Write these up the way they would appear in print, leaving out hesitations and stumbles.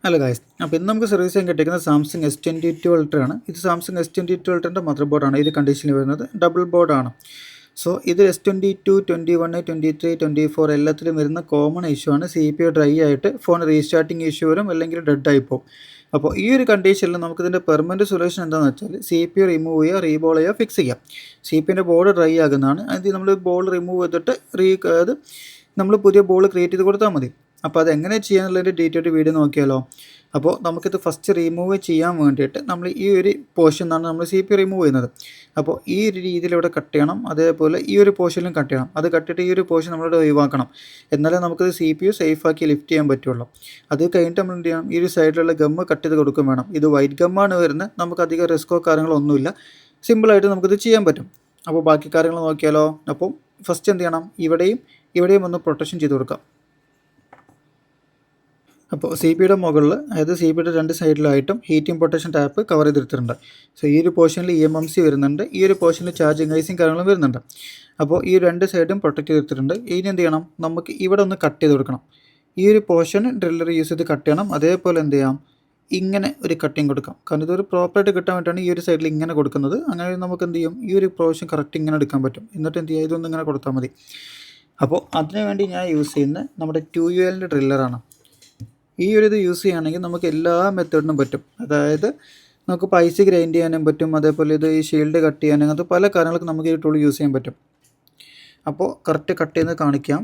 Hello guys, അപ്പോൾ ഇന്ന് നമുക്ക് സർവീസ് ചെയ്യാൻ കിട്ടിയിരിക്കുന്നത് സാംസങ് S22 Ultra ആണ്. ഇത് സാംസങ് S22 Ultraൻ്റെ മദർ ബോർഡാണ്. ഇത് കണ്ടീഷനിൽ വരുന്നത് ഡബിൾ ബോർഡാണ്. സോ ഇത് S22, 21, 23, 24 എല്ലാത്തിലും വരുന്ന കോമൺ ഇഷ്യൂ ആണ്. CPU ഡ്രൈ ആയിട്ട് ഫോൺ റീസ്റ്റാർട്ടിങ് ഇഷ്യൂ വരും, അല്ലെങ്കിൽ ഡെഡ് ആയിപ്പോവും. അപ്പോൾ ഈ ഒരു കണ്ടീഷനിൽ നമുക്കിതിൻ്റെ പെർമനൻറ്റ് സൊല്യൂഷൻ എന്താണെന്ന് വെച്ചാൽ CPU റിമൂവ് ചെയ്യുക, റീബോൾ ചെയ്യുക, ഫിക്സ് ചെയ്യുക. CPUൻ്റെ ബോർഡ് ഡ്രൈ ആകുന്നതാണ്. അത് നമ്മൾ ബോൾ റിമൂവ് ചെയ്തിട്ട് അത് നമ്മൾ പുതിയ ബോൾ ക്രിയേറ്റ് ചെയ്ത് കൊടുത്താൽ മതി. അപ്പോൾ അതെങ്ങനെ ചെയ്യാനുള്ളതിൻ്റെ ഡീറ്റെയിൽ വീഡിയോ നോക്കിയാലോ. അപ്പോൾ നമുക്കിത് ഫസ്റ്റ് റിമൂവ് ചെയ്യാൻ വേണ്ടിയിട്ട് നമ്മൾ ഈ ഒരു പോർഷൻ നിന്നാണ് നമ്മൾ CPU റിമൂവ് ചെയ്യുന്നത്. അപ്പോൾ ഈ ഒരു രീതിയിൽ ഇവിടെ കട്ട് ചെയ്യണം, അതേപോലെ ഈ ഒരു പോർഷനിലും കട്ട് ചെയ്യണം. അത് കട്ടിട്ട് ഈ ഒരു പോർഷൻ നമ്മളിവിടെ ഒഴിവാക്കണം. എന്നാലേ നമുക്കത് CPU സേഫാക്കി ലിഫ്റ്റ് ചെയ്യാൻ പറ്റുള്ളൂ. അത് കഴിഞ്ഞിട്ട് നമ്മൾ എന്ത് ചെയ്യണം, ഈ ഒരു സൈഡിലുള്ള ഗമ്മ് കട്ട് ചെയ്ത് കൊടുക്കും വേണം. ഇത് വൈറ്റ് ഗമ്മാണ് വരുന്നത്. നമുക്ക് അധികം റിസ്ക്കോ കാര്യങ്ങളോ ഒന്നുമില്ല, സിമ്പിളായിട്ട് നമുക്കിത് ചെയ്യാൻ പറ്റും. അപ്പോൾ ബാക്കി കാര്യങ്ങൾ നോക്കിയാലോ. അപ്പോൾ ഫസ്റ്റ് എന്ത് ചെയ്യണം, ഇവിടെയും ഒന്ന് പ്രൊട്ടക്ഷൻ ചെയ്ത് കൊടുക്കാം. അപ്പോൾ CPയുടെ മുകളിൽ, അതായത് CPയുടെ രണ്ട് സൈഡിലായിട്ടും ഹീറ്റിംഗ് പ്രൊട്ടക്ഷൻ ടാപ്പ് കവർ ചെയ്തെടുത്തിട്ടുണ്ട്. സോ ഈ ഒരു പോർഷനിൽ eMMC വരുന്നുണ്ട്, ഈ ഒരു പോർഷനിൽ ചാർജിങ് ഐസിങ് കാര്യങ്ങളും വരുന്നുണ്ട്. അപ്പോൾ ഈ രണ്ട് സൈഡും പ്രൊട്ടക്റ്റ് ചെയ്തെടുത്തിട്ടുണ്ട്. ഇനി എന്ത് ചെയ്യണം, നമുക്ക് ഇവിടെ ഒന്ന് കട്ട് ചെയ്ത് കൊടുക്കണം. ഈ ഒരു പോർഷൻ ഡ്രില്ലർ യൂസ് ചെയ്ത് കട്ട് ചെയ്യണം. അതേപോലെ എന്ത് ചെയ്യാം, ഇങ്ങനെ ഒരു കട്ടിങ് കൊടുക്കാം. കാരണം ഇതൊരു പ്രോപ്പറായിട്ട് കിട്ടാൻ വേണ്ടിയിട്ടാണ് ഈ ഒരു സൈഡിൽ ഇങ്ങനെ കൊടുക്കുന്നത്. അങ്ങനെ നമുക്ക് എന്ത് ചെയ്യും, ഈ ഒരു പോർഷൻ കറക്റ്റ് ഇങ്ങനെ എടുക്കാൻ പറ്റും. എന്നിട്ട് എന്ത് ചെയ്യുക, ഇതൊന്നും ഇങ്ങനെ കൊടുത്താൽ മതി. അപ്പോൾ അതിനു വേണ്ടി ഞാൻ യൂസ് ചെയ്യുന്നത് നമ്മുടെ 2ULൻ്റെ ഡ്രില്ലറാണ്. ഈ ഒരു ഇത് യൂസ് ചെയ്യുകയാണെങ്കിൽ നമുക്ക് എല്ലാ മെത്തേഡിനും പറ്റും. അതായത് നമുക്ക് പൈസ ഗ്രൈൻഡ് ചെയ്യാനും പറ്റും, അതേപോലെ ഇത് ഈ ഷീൽഡ് കട്ട് ചെയ്യാനും, അങ്ങനത്തെ പല കാര്യങ്ങൾക്കും നമുക്ക് ഈ ടൂൾ യൂസ് ചെയ്യാൻ പറ്റും. അപ്പോൾ കറക്റ്റ് കട്ട് ചെയ്യുന്നത് കാണിക്കാം.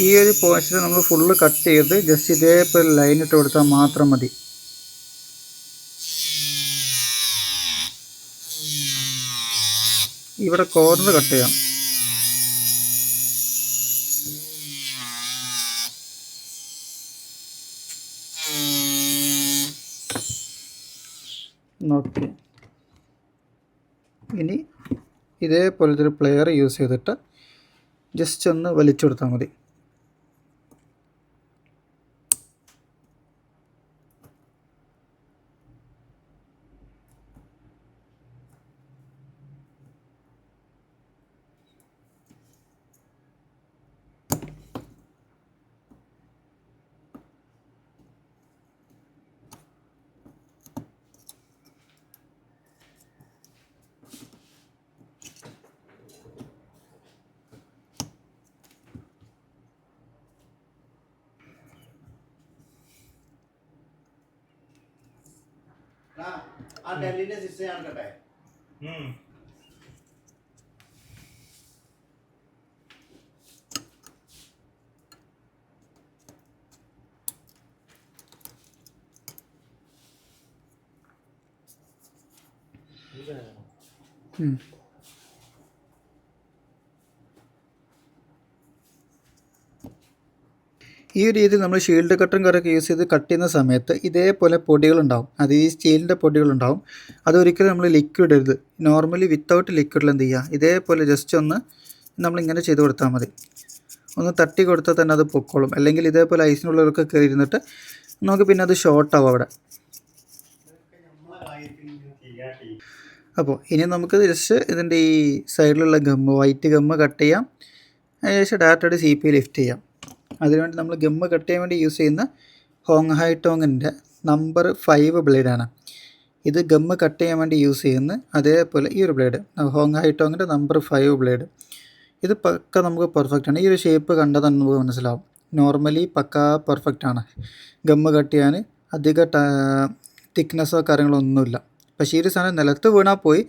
ഈ ഒരു പോർഷൻ നമ്മൾ ഫുള്ള് കട്ട് ചെയ്ത് ജസ്റ്റ് ഇതേപോലെ ലൈൻ ഇട്ട് കൊടുത്താൽ മാത്രം മതി. ഇവിടെ കോർണർ കട്ട് ചെയ്യാം. ഓക്കെ, ഇനി ഇതേപോലത്തെ ഒരു പ്ലെയർ യൂസ് ചെയ്തിട്ട് ജസ്റ്റ് ഒന്ന് വലിച്ചു കൊടുത്താൽ മതി. ഡെല്ലിന്റെ സിസ്റ്റം ഞാൻ കട്ടെ. ഈ ഒരു രീതിയിൽ നമ്മൾ ഷീൽഡ് കട്ടറും കാര്യമൊക്കെ യൂസ് ചെയ്ത് കട്ട് ചെയ്യുന്ന സമയത്ത് ഇതേപോലെ പൊടികളുണ്ടാവും. അത് ഈ സ്റ്റീലിൻ്റെ പൊടികളുണ്ടാവും. അതൊരിക്കലും നമ്മൾ ലിക്വിഡ് ഇടരുത്. നോർമലി വിത്തൗട്ട് ലിക്വിഡിൽ എന്ത് ചെയ്യുക, ഇതേപോലെ ജസ്റ്റ് ഒന്ന് നമ്മളിങ്ങനെ ചെയ്ത് കൊടുത്താൽ മതി. ഒന്ന് തട്ടി കൊടുത്താൽ തന്നെ അത് പൊക്കോളും. അല്ലെങ്കിൽ ഇതേപോലെ ഐസിനുള്ളവർക്ക് കയറി ഇരുന്നിട്ട് നമുക്ക് പിന്നെ അത് ഷോർട്ടാവും അവിടെ. അപ്പോൾ ഇനി നമുക്ക് ജസ്റ്റ് ഇതിൻ്റെ ഈ സൈഡിലുള്ള ഗമ്മ്, വൈറ്റ് ഗമ്മ് കട്ട് ചെയ്യാം. അതിനുശേഷം ഡയറക്റ്റായിട്ട് CPU ലിഫ്റ്റ് ചെയ്യാം. അതിനുവേണ്ടി നമ്മൾ ഗമ്മ് കട്ട് ചെയ്യാൻ വേണ്ടി യൂസ് ചെയ്യുന്ന ഹോങ് ഹൈ ടോങ്ങിൻ്റെ നമ്പർ 5 ബ്ലേഡാണ്. ഇത് ഗമ്മ് കട്ട് ചെയ്യാൻ വേണ്ടി യൂസ് ചെയ്യുന്ന അതേപോലെ ഈ ഒരു ബ്ലേഡ് ഹോങ് ഹൈ ടോങ്ങിൻ്റെ നമ്പർ 5 ബ്ലേഡ്. ഇത് പക്ക നമുക്ക് പെർഫെക്റ്റ് ആണ്. ഈ ഒരു ഷേപ്പ് കണ്ടാൽ തന്നെ നമുക്ക് മനസ്സിലാവും. നോർമലി പക്ക പെർഫെക്റ്റ് ആണ്. ഗമ്മ് കട്ട് ചെയ്യാൻ അധിക തിക്നെസ്സോ കാര്യങ്ങളോ ഒന്നുമില്ല. പക്ഷേ ഈ ഒരു സാധനം നിലത്ത് വീണാൽ പോയി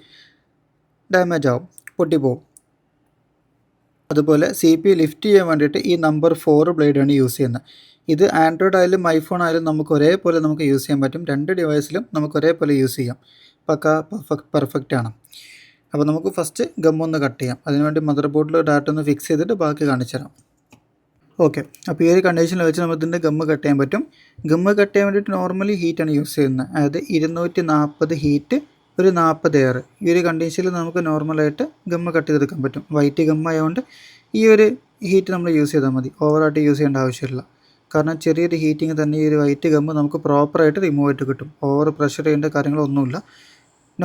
ഡാമേജ് ആവും, പൊട്ടിപ്പോവും. അതുപോലെ CPU ലിഫ്റ്റ് ചെയ്യാൻ വേണ്ടിയിട്ട് ഈ നമ്പർ 4 ബ്ലേഡാണ് യൂസ് ചെയ്യുന്നത്. ഇത് ആൻഡ്രോയിഡ് ആയാലും ഐഫോൺ ആയാലും നമുക്ക് ഒരേപോലെ നമുക്ക് യൂസ് ചെയ്യാൻ പറ്റും. 2 ഡിവൈസിലും നമുക്ക് ഒരേപോലെ യൂസ് ചെയ്യാം. പക്ക പെർഫെക്റ്റ് ആണ്. അപ്പോൾ നമുക്ക് ഫസ്റ്റ് ഗമ്മൊന്ന് കട്ട് ചെയ്യാം. അതിനുവേണ്ടി മദർ ബോർഡിൽ ഡാറ്റ ഒന്ന് ഫിക്സ് ചെയ്തിട്ട് ബാക്കി കാണിച്ചു തരാം. ഓക്കെ, അപ്പോൾ ഈ ഒരു കണ്ടീഷനിൽ വെച്ച് നമുക്ക് ഇതിൻ്റെ ഗമ്മ് കട്ട് ചെയ്യാൻ പറ്റും. ഗമ്മ് കട്ട് ചെയ്യാൻ വേണ്ടിയിട്ട് നോർമലി ഹീറ്റാണ് യൂസ് ചെയ്യുന്നത്. അതായത് 240 ഹീറ്റ്, ഒരു 40 എയർ. ഈ ഒരു കണ്ടീഷനിൽ നമുക്ക് നോർമലായിട്ട് ഗമ്മ് കട്ട് ചെയ്തെടുക്കാൻ പറ്റും. വൈറ്റ് ഗമ്മ് ആയതുകൊണ്ട് ഈ ഒരു ഹീറ്റ് നമ്മൾ യൂസ് ചെയ്താൽ മതി. ഓവറായിട്ട് യൂസ് ചെയ്യേണ്ട ആവശ്യമില്ല. കാരണം ചെറിയൊരു ഹീറ്റിങ് തന്നെ ഈ ഒരു വൈറ്റ് ഗമ്മ് നമുക്ക് പ്രോപ്പറായിട്ട് റിമൂവ് ആയിട്ട് കിട്ടും. ഓവർ പ്രഷർ ചെയ്യേണ്ട കാര്യങ്ങളൊന്നുമില്ല.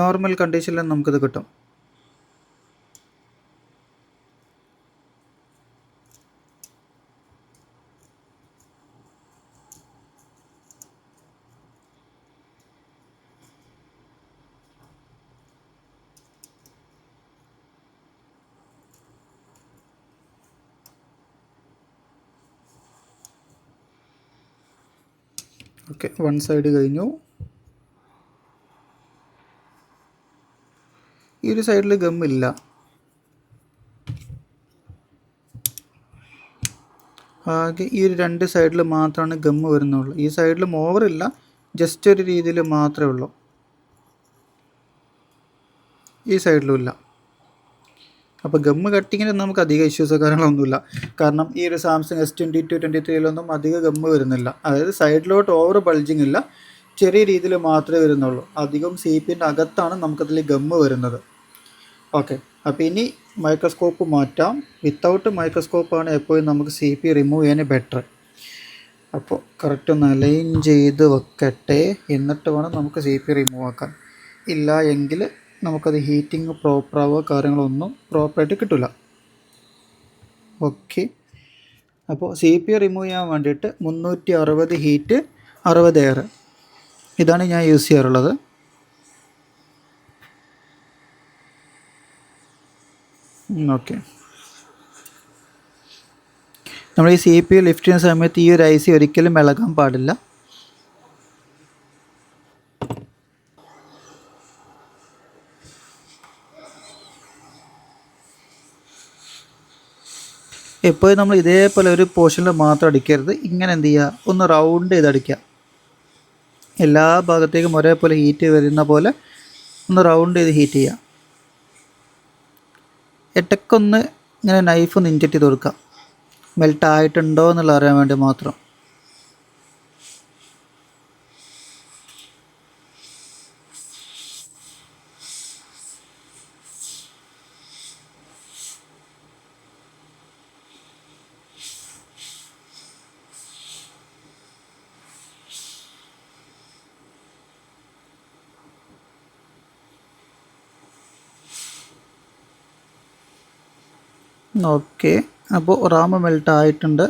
നോർമൽ കണ്ടീഷനിൽ നമുക്കിത് കിട്ടും. ഓക്കെ, വൺ സൈഡ് കഴിഞ്ഞു. ഈ ഒരു സൈഡിൽ ഗമ്മില്ല. ആകെ ഈ ഒരു 2 സൈഡിൽ മാത്രമാണ് ഗമ്മ് വരുന്നുള്ളൂ. ഈ സൈഡിലും ഓവറില്ല, ജസ്റ്റ് ഒരു രീതിയിൽ മാത്രമേ ഉള്ളൂ. ഈ സൈഡിലും ഇല്ല. അപ്പോൾ ഗമ്മ് കട്ടിങ്ങിന് നമുക്ക് അധികം ഇഷ്യൂസോ കാര്യങ്ങളൊന്നുമില്ല. കാരണം ഈ ഒരു സാംസങ് S22 23 അധികം ഗമ്മ് വരുന്നില്ല. അതായത് സൈഡിലോട്ട് ഓവർ ബൾജിങ് ഇല്ല, ചെറിയ രീതിയിൽ മാത്രമേ വരുന്നുള്ളൂ. അധികം CPൻ്റെ അകത്താണ് നമുക്കതിൽ ഗമ്മ് വരുന്നത്. ഓക്കെ, അപ്പോൾ ഇനി മൈക്രോസ്കോപ്പ് മാറ്റാം. വിത്തൗട്ട് മൈക്രോസ്കോപ്പാണ് എപ്പോഴും നമുക്ക് CP റിമൂവ് ചെയ്യാൻ ബെറ്റർ. അപ്പോൾ കറക്റ്റ് ഒന്ന് അലൈൻ ചെയ്ത് വെക്കട്ടെ, എന്നിട്ട് വേണം നമുക്ക് CP റിമൂവ് ആക്കാൻ. ഇല്ല എങ്കിൽ നമുക്കത് ഹീറ്റിംഗ് പ്രോപ്പറാവോ കാര്യങ്ങളൊന്നും പ്രോപ്പറായിട്ട് കിട്ടില്ല. ഓക്കെ, അപ്പോൾ CP റിമൂവ് ചെയ്യാൻ വേണ്ടിയിട്ട് 360 ഹീറ്റ് 60 എയർ ഇതാണ് ഞാൻ യൂസ് ചെയ്യാറുള്ളത്. ഓക്കെ, നമ്മൾ ഈ CP ലിഫ്റ്റ് ചെയ്യുന്ന സമയത്ത് ഈ ഒരു IC ഒരിക്കലും ഇളകാൻ പാടില്ല. എപ്പോഴും നമ്മൾ ഇതേപോലെ ഒരു പോർഷനിൽ മാത്രം അടിക്കരുത്. ഇങ്ങനെ എന്ത് ചെയ്യുക, ഒന്ന് റൗണ്ട് ചെയ്ത് അടിക്കുക. എല്ലാ ഭാഗത്തേക്കും ഒരേപോലെ ഹീറ്റ് വരുന്ന പോലെ ഒന്ന് റൗണ്ട് ചെയ്ത് ഹീറ്റ് ചെയ്യുക. ഇടയ്ക്കൊന്ന് ഇങ്ങനെ നൈഫ് ഒന്ന് ഇൻജെക്റ്റ് ചെയ്ത് കൊടുക്കുക, മെൽറ്റ് ആയിട്ടുണ്ടോ എന്നുള്ള അറിയാൻ വേണ്ടി മാത്രം. ഓക്കെ, അപ്പോൾ റാം മെൽറ്റ് ആയിട്ടുണ്ട്.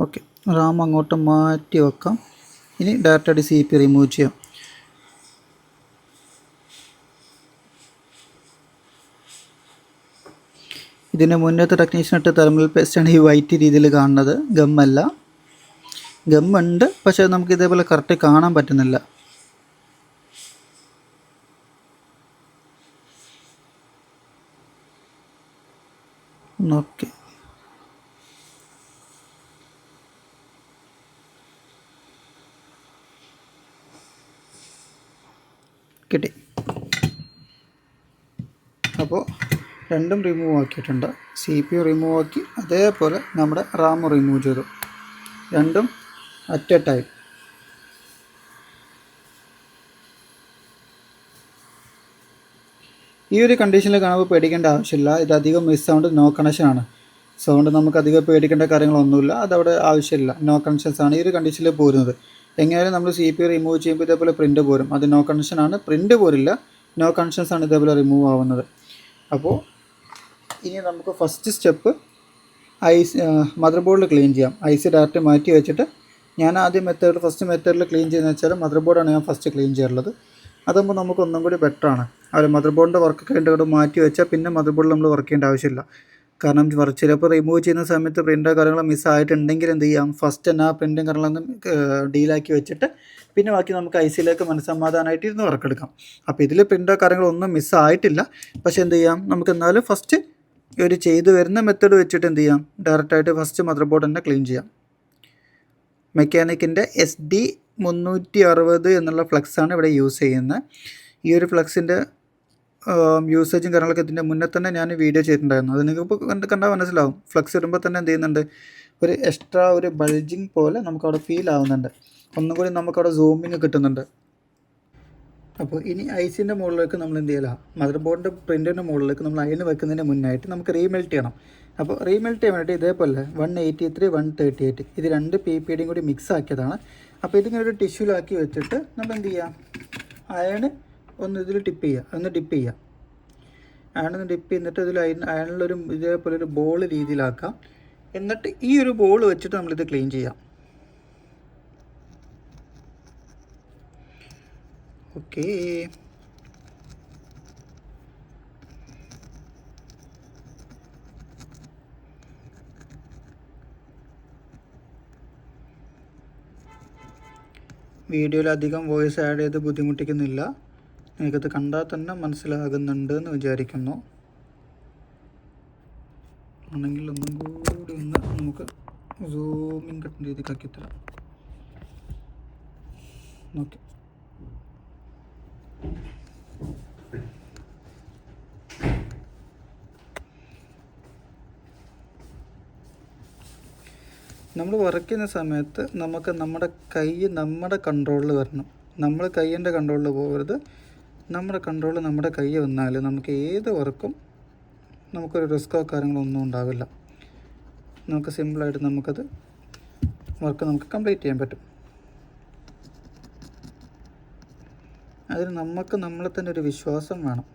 ഓക്കെ, റാം അങ്ങോട്ട് മാറ്റി വെക്കാം. ഇനി ഡയറക്റ്റായിട്ട് CP റിമൂവ് ചെയ്യാം. ഇതിന് മുന്നത്തെ ടെക്നീഷ്യനിട്ട് തെർമൽ പേസ്റ്റാണ് ഈ വൈറ്റ് രീതിയിൽ കാണുന്നത്. ഗമ്മല്ല, ഗമ്മുണ്ട്, പക്ഷേ നമുക്ക് ഇതേപോലെ കറക്റ്റ് കാണാൻ പറ്റുന്നില്ല. ഓക്കെ, കിട്ടി. അപ്പോൾ രണ്ടും റിമൂവ് ആക്കിയിട്ടുണ്ട്. CPU റിമൂവ് ആക്കി, അതേപോലെ നമ്മുടെ റാം റിമൂവ് ചെയ്തു. രണ്ടും അറ്റ് എ ടൈം. ഈ ഒരു കണ്ടീഷനിൽ കാണുമ്പോൾ പേടിക്കേണ്ട ആവശ്യമില്ല. ഇതധികം മിസ് സൗണ്ട് നോ കണക്ഷനാണ്. സൗണ്ട് നമുക്ക് അധികം പേടിക്കേണ്ട കാര്യങ്ങളൊന്നുമില്ല, അതവിടെ ആവശ്യമില്ല. നോ കണക്ഷൻസ് ആണ് ഈ ഒരു കണ്ടീഷനിൽ പോരുന്നത്. എങ്ങനെയാലും നമ്മൾ CP റിമൂവ് ചെയ്യുമ്പോൾ ഇതേപോലെ പ്രിൻ്റ് പോരും. അത് നോ കണക്ഷനാണ്, പ്രിൻ്റ് പോരില്ല, നോ കണക്ഷൻസ് ആണ് ഇതേപോലെ റിമൂവ് ആവുന്നത്. അപ്പോൾ ഇനി നമുക്ക് ഫസ്റ്റ് സ്റ്റെപ്പ് മദർ ബോർഡിൽ ക്ലീൻ ചെയ്യാം. IC ഡയറക്റ്റ് മാറ്റി വെച്ചിട്ട് ഞാൻ ആദ്യം ഫസ്റ്റ് മെത്തേഡിൽ ക്ലീൻ ചെയ്യുന്നത് വെച്ചാൽ മദർ ബോർഡാണ് ഞാൻ ഫസ്റ്റ് ക്ലീൻ ചെയ്യാറുള്ളത്. അതാകുമ്പോൾ നമുക്ക് ഒന്നും കൂടി ബെറ്ററാണ്. അവർ മദർ ബോർഡിൻ്റെ വർക്കൊക്കെ അതിൻ്റെ കൂടെ മാറ്റി വെച്ചാൽ പിന്നെ മദർ ബോർഡിൽ നമ്മൾ വർക്ക് ചെയ്യേണ്ട ആവശ്യമില്ല. കാരണം ചിലപ്പോൾ റിമൂവ് ചെയ്യുന്ന സമയത്ത് പ്രിൻ്റോ കാര്യങ്ങളോ മിസ്സായിട്ടുണ്ടെങ്കിൽ എന്ത് ചെയ്യാം, ഫസ്റ്റ് തന്നെ ആ പ്രിൻറ്റും കാര്യങ്ങളൊന്നും ഡീലാക്കി വെച്ചിട്ട് പിന്നെ ബാക്കി നമുക്ക് ഐസിയിലേക്ക് മനസ്സമാധാനമായിട്ട് ഇരുന്ന് വർക്ക് എടുക്കാം. അപ്പോൾ ഇതിൽ പ്രിൻ്റോ കാര്യങ്ങളോ ഒന്നും മിസ്സായിട്ടില്ല. പക്ഷേ എന്ത് ചെയ്യാം, നമുക്ക് എന്നാലും ഫസ്റ്റ് ഒരു ചെയ്ത് വരുന്ന മെത്തേഡ് വെച്ചിട്ട് എന്ത് ചെയ്യാം, ഡയറക്റ്റായിട്ട് ഫസ്റ്റ് മദർ ബോർഡ് തന്നെ ക്ലീൻ ചെയ്യാം. മെക്കാനിക്കിൻ്റെ SD360 എന്നുള്ള ഫ്ലക്സാണ് ഇവിടെ യൂസ് ചെയ്യുന്നത്. ഈ ഒരു ഫ്ലക്സിൻ്റെ യൂസേജും കാര്യങ്ങളൊക്കെ ഇതിൻ്റെ മുന്നേ തന്നെ ഞാൻ വീഡിയോ ചെയ്തിട്ടുണ്ടായിരുന്നു. അത് നിങ്ങൾക്ക് കണ്ടാൽ മനസ്സിലാവും. ഫ്ലക്സ് ഇടുമ്പോൾ തന്നെ എന്ത് ചെയ്യുന്നുണ്ട്, ഒരു എക്സ്ട്രാ ഒരു ബൾജിങ് പോലെ നമുക്കവിടെ ഫീൽ ആവുന്നുണ്ട്. ഒന്നും കൂടി നമുക്കവിടെ സൂമിങ് കിട്ടുന്നുണ്ട്. അപ്പോൾ ഇനി ഐസിൻ്റെ മുകളിലേക്ക് നമ്മൾ എന്ത് ചെയ്യില്ല, മദർ ബോർഡിൻ്റെ പ്രിൻറ്റിൻ്റെ മുകളിലേക്ക് നമ്മൾ അയൺ വെക്കുന്നതിന് മുന്നായിട്ട് നമുക്ക് റീമെൽറ്റ് ചെയ്യണം. അപ്പോൾ റീമെൽറ്റ് ചെയ്യാൻ വേണ്ടിയിട്ട് ഇതേപോലെ 183 138 ഇത് 2 PPDയും കൂടി മിക്സ് ആക്കിയതാണ്. അപ്പോൾ ഇതിങ്ങനെ ഒരു ടിഷ്യൂലാക്കി വെച്ചിട്ട് നമ്മൾ എന്ത് ചെയ്യുക, അയൺ ഒന്ന് ഇതിൽ ഡിപ്പ് ചെയ്യുക. അയണൊന്ന് ഡിപ്പ് ചെയ്തിട്ട് ഇതിൽ അയണിലൊരു ഇതേപോലെ ഒരു ബോൾ രീതിയിലാക്കാം. എന്നിട്ട് ഈ ഒരു ബോൾ വെച്ചിട്ട് നമ്മളിത് ക്ലീൻ ചെയ്യാം. ഓക്കേ, വീഡിയോയിൽ അധികം വോയിസ് ആഡ് ചെയ്ത് ബുദ്ധിമുട്ടിക്കുന്നില്ല. നിങ്ങൾക്കത് കണ്ടാൽ തന്നെ മനസ്സിലാകുന്നുണ്ട് എന്ന് വിചാരിക്കുന്നു. ആണെങ്കിൽ ഒന്നും കൂടി ഒന്ന് നമുക്ക് സൂമിങ് കിട്ടുന്ന രീതിക്കാക്കി തരാം. ഓക്കെ, നമ്മൾ വർക്ക് ചെയ്യുന്ന സമയത്ത് നമുക്ക് നമ്മുടെ കൈ നമ്മുടെ കൺട്രോളിൽ വരണം. നമ്മൾ കൈയിൻ്റെ കൺട്രോളിൽ പോകരുത്. നമ്മുടെ കൺട്രോളിൽ നമ്മുടെ കൈ വന്നാൽ നമുക്ക് ഏത് വർക്കും നമുക്കൊരു റിസ്ക്കോ കാര്യങ്ങളോ ഒന്നും ഉണ്ടാവില്ല. നമുക്ക് സിമ്പിളായിട്ട് നമുക്ക് കംപ്ലീറ്റ് ചെയ്യാൻ പറ്റും. അതിന് നമുക്ക് നമ്മളെ തന്നെ ഒരു വിശ്വാസം വേണം.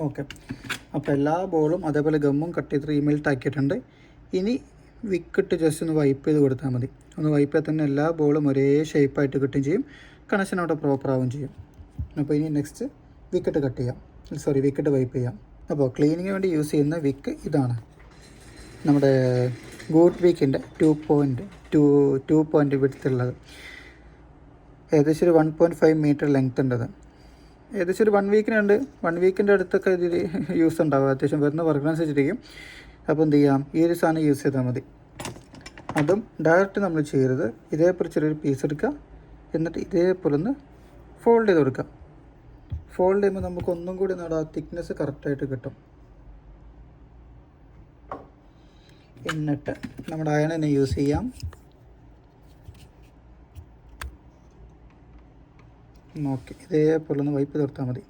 ഓക്കെ, അപ്പോൾ എല്ലാ ബോളും അതേപോലെ ഗമ്മും കട്ട് ചെയ്ത് റീമെൽറ്റ് ആക്കിയിട്ടുണ്ട്. ഇനി വിക്കിട്ട് ജസ്റ്റ് ഒന്ന് വൈപ്പ് ചെയ്ത് കൊടുത്താൽ മതി. ഒന്ന് വൈപ്പ് ചെയ്താൽ തന്നെ എല്ലാ ബോളും ഒരേ ഷേപ്പായിട്ട് കിട്ടുകയും ചെയ്യും, കണക്ഷൻ അവിടെ പ്രോപ്പർ ആവുകയും ചെയ്യും. അപ്പോൾ ഇനി നെക്സ്റ്റ് വിക്കിട്ട് വൈപ്പ് ചെയ്യാം. അപ്പോൾ ക്ലീനിങ്ങിന് വേണ്ടി യൂസ് ചെയ്യുന്ന വിക്ക് ഇതാണ്, നമ്മുടെ ഗുഡ് വീക്കിൻ്റെ 2.2 വിഡ്ത്തുള്ളത്. ഏകദേശം ഒരു 1.5 മീറ്റർ ലെങ്ത് ഉണ്ടത്. ഏകദേശം ഒരു 1 വീക്കിൻ്റെ അടുത്തൊക്കെ ഇതിൽ യൂസ് ഉണ്ടാവും. അത്യാവശ്യം വരുന്ന വർക്കിനനുസരിച്ചിരിക്കും. അപ്പോൾ എന്ത് ചെയ്യാം, ഈ ഒരു സാധനം യൂസ് ചെയ്താൽ മതി. അതും ഡയറക്റ്റ് നമ്മൾ ചെയ്യരുത്. ഇതേപോലെ ചെറിയൊരു പീസ് എടുക്കുക, എന്നിട്ട് ഇതേപോലെ ഒന്ന് ഫോൾഡ് ചെയ്ത് കൊടുക്കുക. ഫോൾഡ് ചെയ്യുമ്പോൾ നമുക്ക് ഒന്നും കൂടി നമ്മുടെ ആ തിക്നെസ് കറക്റ്റായിട്ട് കിട്ടും. എന്നിട്ട് നമ്മുടെ അയണിനെ യൂസ് ചെയ്യാം. ഓക്കെ, ഇതേപോലെ ഒന്ന് വൈപ്പ് ചെയ്ത് കൊടുത്താൽ മതി.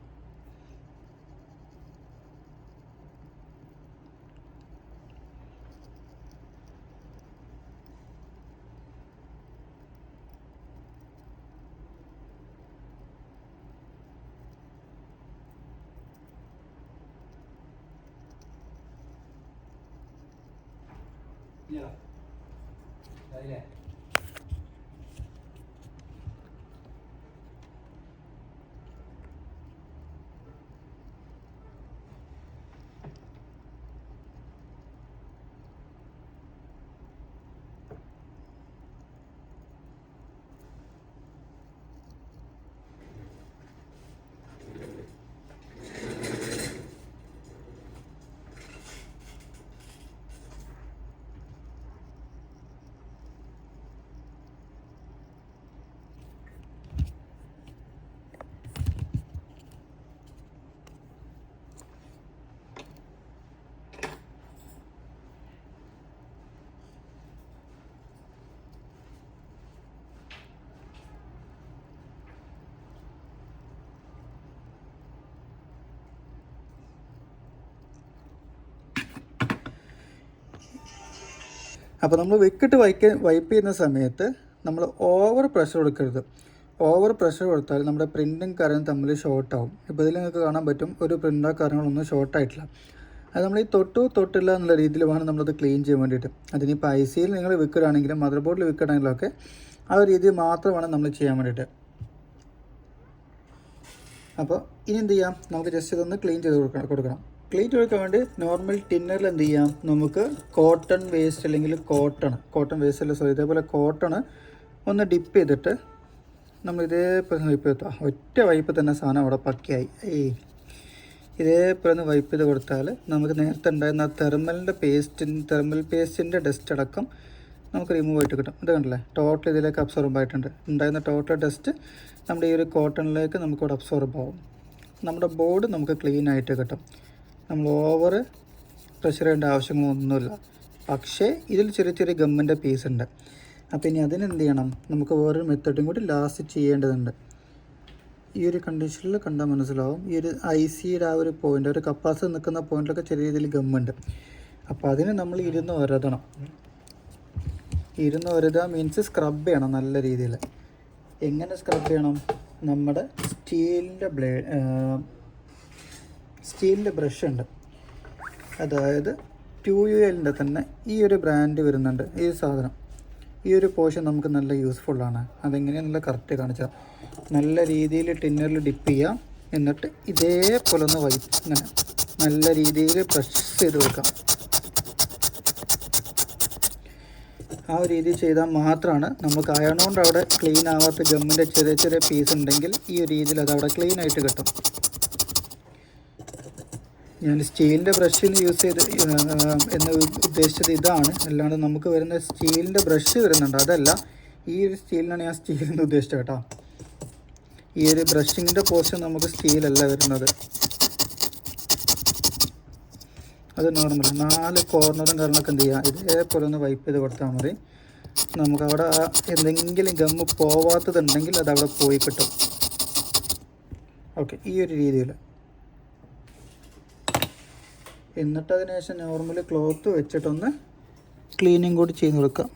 അപ്പോൾ നമ്മൾ വിക്കറ്റ് വൈപ്പ് ചെയ്യുന്ന സമയത്ത് നമ്മൾ ഓവർ പ്രഷർ കൊടുക്കരുത്. ഓവർ പ്രഷർ കൊടുത്താൽ നമ്മുടെ പ്രിൻറ്റും കാര്യങ്ങളും തമ്മിൽ ഷോർട്ടാവും. ഇപ്പോൾ ഇതിൽ നിങ്ങൾക്ക് കാണാൻ പറ്റും ഒരു പ്രിൻ്റോ കാര്യങ്ങളൊന്നും ഷോർട്ടായിട്ടില്ല. അത് നമ്മൾ ഈ തൊട്ടില്ല എന്നുള്ള രീതിയിൽ വേണം നമ്മളത് ക്ലീൻ ചെയ്യാൻ വേണ്ടിയിട്ട്. അതിനിപ്പോൾ ICയിൽ നിങ്ങൾ വിക്കറ്റാണെങ്കിലും മദർ ബോർഡിൽ വിക്കറ്റാണെങ്കിലും ഒക്കെ ആ ഒരു രീതിയിൽ മാത്രമാണ് നമ്മൾ ചെയ്യാൻ വേണ്ടിയിട്ട്. അപ്പോൾ ഇനി എന്ത് ചെയ്യാം, നമുക്ക് ജസ്റ്റ് ഇതൊന്ന് ക്ലീൻ ചെയ്ത് കൊടുക്കണം. ക്ലീൻ ചെയ്തെടുക്കാൻ വേണ്ടി നോർമൽ ടിന്നറിൽ എന്ത് ചെയ്യാം, നമുക്ക് കോട്ടൺ വേസ്റ്റ് അല്ലെങ്കിൽ കോട്ടൺ വേസ്റ്റ് അല്ല സോറി ഇതേപോലെ കോട്ടൺ ഒന്ന് ഡിപ്പ് ചെയ്തിട്ട് നമ്മൾ ഇതേപോലെ വൈപ്പ് ചെയ്താൽ ഒറ്റ വൈപ്പ് തന്നെ സാധനം അവിടെ പക്കയായി. ഇതേപോലെ ഒന്ന് വൈപ്പ് ചെയ്ത് കൊടുത്താൽ നമുക്ക് നേരത്തെ ഉണ്ടായിരുന്ന തെർമൽ പേസ്റ്റിൻ്റെ ഡസ്റ്റ് അടക്കം നമുക്ക് റിമൂവ് ആയിട്ട് കിട്ടും. ഇത് കണ്ടില്ലേ, ടോട്ടൽ ഇതിലേക്ക് അബ്സോർബ് ആയിട്ടുണ്ട്. ഉണ്ടായിരുന്ന ടോട്ടൽ ഡസ്റ്റ് നമ്മുടെ ഈ ഒരു കോട്ടണിലേക്ക് നമുക്കിവിടെ അബ്സോർബ് ആവും. നമ്മുടെ ബോർഡ് നമുക്ക് ക്ലീൻ ആയിട്ട് കിട്ടും. നമ്മൾ ഓവർ പ്രഷർ ചെയ്യേണ്ട ആവശ്യമൊന്നുമില്ല. പക്ഷേ ഇതിൽ ചെറിയ ചെറിയ ഗമ്മിൻ്റെ പീസ് ഉണ്ട്. അപ്പോൾ ഇനി അതിനെന്ത് ചെയ്യണം, നമുക്ക് വേറൊരു മെത്തേഡും കൂടി ലാസ്റ്റ് ചെയ്യേണ്ടതുണ്ട്. ഈ ഒരു കണ്ടീഷനിൽ കണ്ടാൽ മനസ്സിലാവും, ഈ ഒരു ICയുടെ ആ ഒരു പോയിൻ്റ്, ഒരു കപ്പാസിറ്റി നിൽക്കുന്ന പോയിൻറ്റിലൊക്കെ ചെറിയ രീതിയിൽ ഗമ്മുണ്ട്. അപ്പോൾ അതിന് നമ്മൾ ഇരുന്ന് ഒരതണം. മീൻസ് സ്ക്രബ് ചെയ്യണം നല്ല രീതിയിൽ. എങ്ങനെ സ്ക്രബ് ചെയ്യണം, നമ്മുടെ സ്റ്റീലിൻ്റെ ബ്രഷ് ഉണ്ട്, അതായത് 2ULൻ്റെ തന്നെ ഈ ഒരു ബ്രാൻഡ് വരുന്നുണ്ട്. ഈ സാധനം, ഈ ഒരു പോർഷൻ നമുക്ക് നല്ല യൂസ്ഫുള്ളാണ്. അതെങ്ങനെയാണെന്നുള്ള കറക്റ്റ് കാണിച്ചാൽ നല്ല രീതിയിൽ ടിന്നറിൽ ഡിപ്പ് ചെയ്യാം. എന്നിട്ട് ഇതേപോലെ ഒന്ന് ഇങ്ങനെ നല്ല രീതിയിൽ പ്രസ് ചെയ്ത് വെക്കാം. ആ ഒരു രീതി ചെയ്താൽ മാത്രമാണ് നമുക്ക് അയൺ കൊണ്ട് അവിടെ ക്ലീൻ ആവാത്ത ഗമ്മിൻ്റെ ചെറിയ ചെറിയ പീസ് ഉണ്ടെങ്കിൽ ഈ ഒരു രീതിയിൽ അത് അവിടെ ക്ലീൻ ആയിട്ട് കിട്ടും. ഞാൻ സ്റ്റീലിൻ്റെ ബ്രഷിന് യൂസ് ചെയ്ത് എന്ന് ഉദ്ദേശിച്ചത് ഇതാണ്. അല്ലാണ്ട് നമുക്ക് വരുന്ന സ്റ്റീലിൻ്റെ ബ്രഷ് വരുന്നുണ്ട്, അതല്ല. ഈ ഒരു സ്റ്റീലിനാണ് ഞാൻ സ്റ്റീലെന്ന് ഉദ്ദേശിച്ചത് കേട്ടോ. ഈ ഒരു ബ്രഷിങ്ങിൻ്റെ പോർഷൻ നമുക്ക് സ്റ്റീലല്ല വരുന്നത്, അത് നോർമൽ 4 കോർണറും കാരണമൊക്കെ എന്ത് ചെയ്യുക, ഇതേപോലെ ഒന്ന് വൈപ്പ് ചെയ്ത് കൊടുത്താൽ മതി. നമുക്കവിടെ എന്തെങ്കിലും ഗമ്മ് പോവാത്തതുണ്ടെങ്കിൽ അതവിടെ പോയി കിട്ടും. ഓക്കെ, ഈ ഒരു രീതിയിൽ. എന്നിട്ട് അതിന് ശേഷം നോർമൽ ക്ലോത്ത് വെച്ചിട്ടൊന്ന് ക്ലീനിങ് കൂടി ചെയ്ത് കൊടുക്കാം.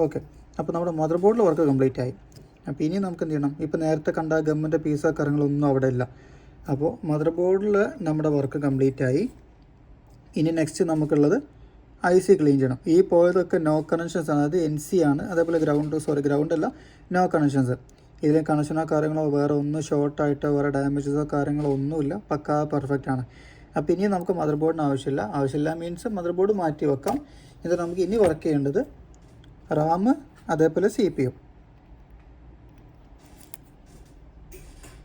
ഓക്കെ, അപ്പോൾ നമ്മുടെ മദർ ബോർഡിൽ വർക്ക് കംപ്ലീറ്റ് ആയി. അപ്പോൾ ഇനി നമുക്ക് എന്ത് ചെയ്യണം, ഇപ്പോൾ നേരത്തെ കണ്ട ഗമ്മിൻ്റെ പീസോ കാര്യങ്ങളൊന്നും അവിടെ ഇല്ല. അപ്പോൾ മദർ ബോർഡിൽ നമ്മുടെ വർക്ക് കംപ്ലീറ്റ് ആയി. ഇനി നെക്സ്റ്റ് നമുക്കുള്ളത് IC ക്ലീൻ ചെയ്യണം. ഈ പോയതൊക്കെ നോ കണക്ഷൻസ് ആണ്, അത് NC ആണ്. അതേപോലെ ഗ്രൗണ്ടല്ല, നോ കണക്ഷൻസ്. ഇതിലെ കണക്ഷനോ കാര്യങ്ങളോ വേറെ ഒന്നും ഷോർട്ടായിട്ടോ വേറെ ഡാമേജസോ കാര്യങ്ങളോ ഒന്നുമില്ല, പക്കാ പെർഫെക്റ്റ് ആണ്. അപ്പോൾ ഇനി നമുക്ക് മദർ ബോർഡിന് ആവശ്യമില്ല മീൻസ് മദർ ബോർഡ് മാറ്റി വെക്കാം. ഇത് നമുക്ക് ഇനി വർക്ക് ചെയ്യേണ്ടത് RAM, അതേപോലെ CPU.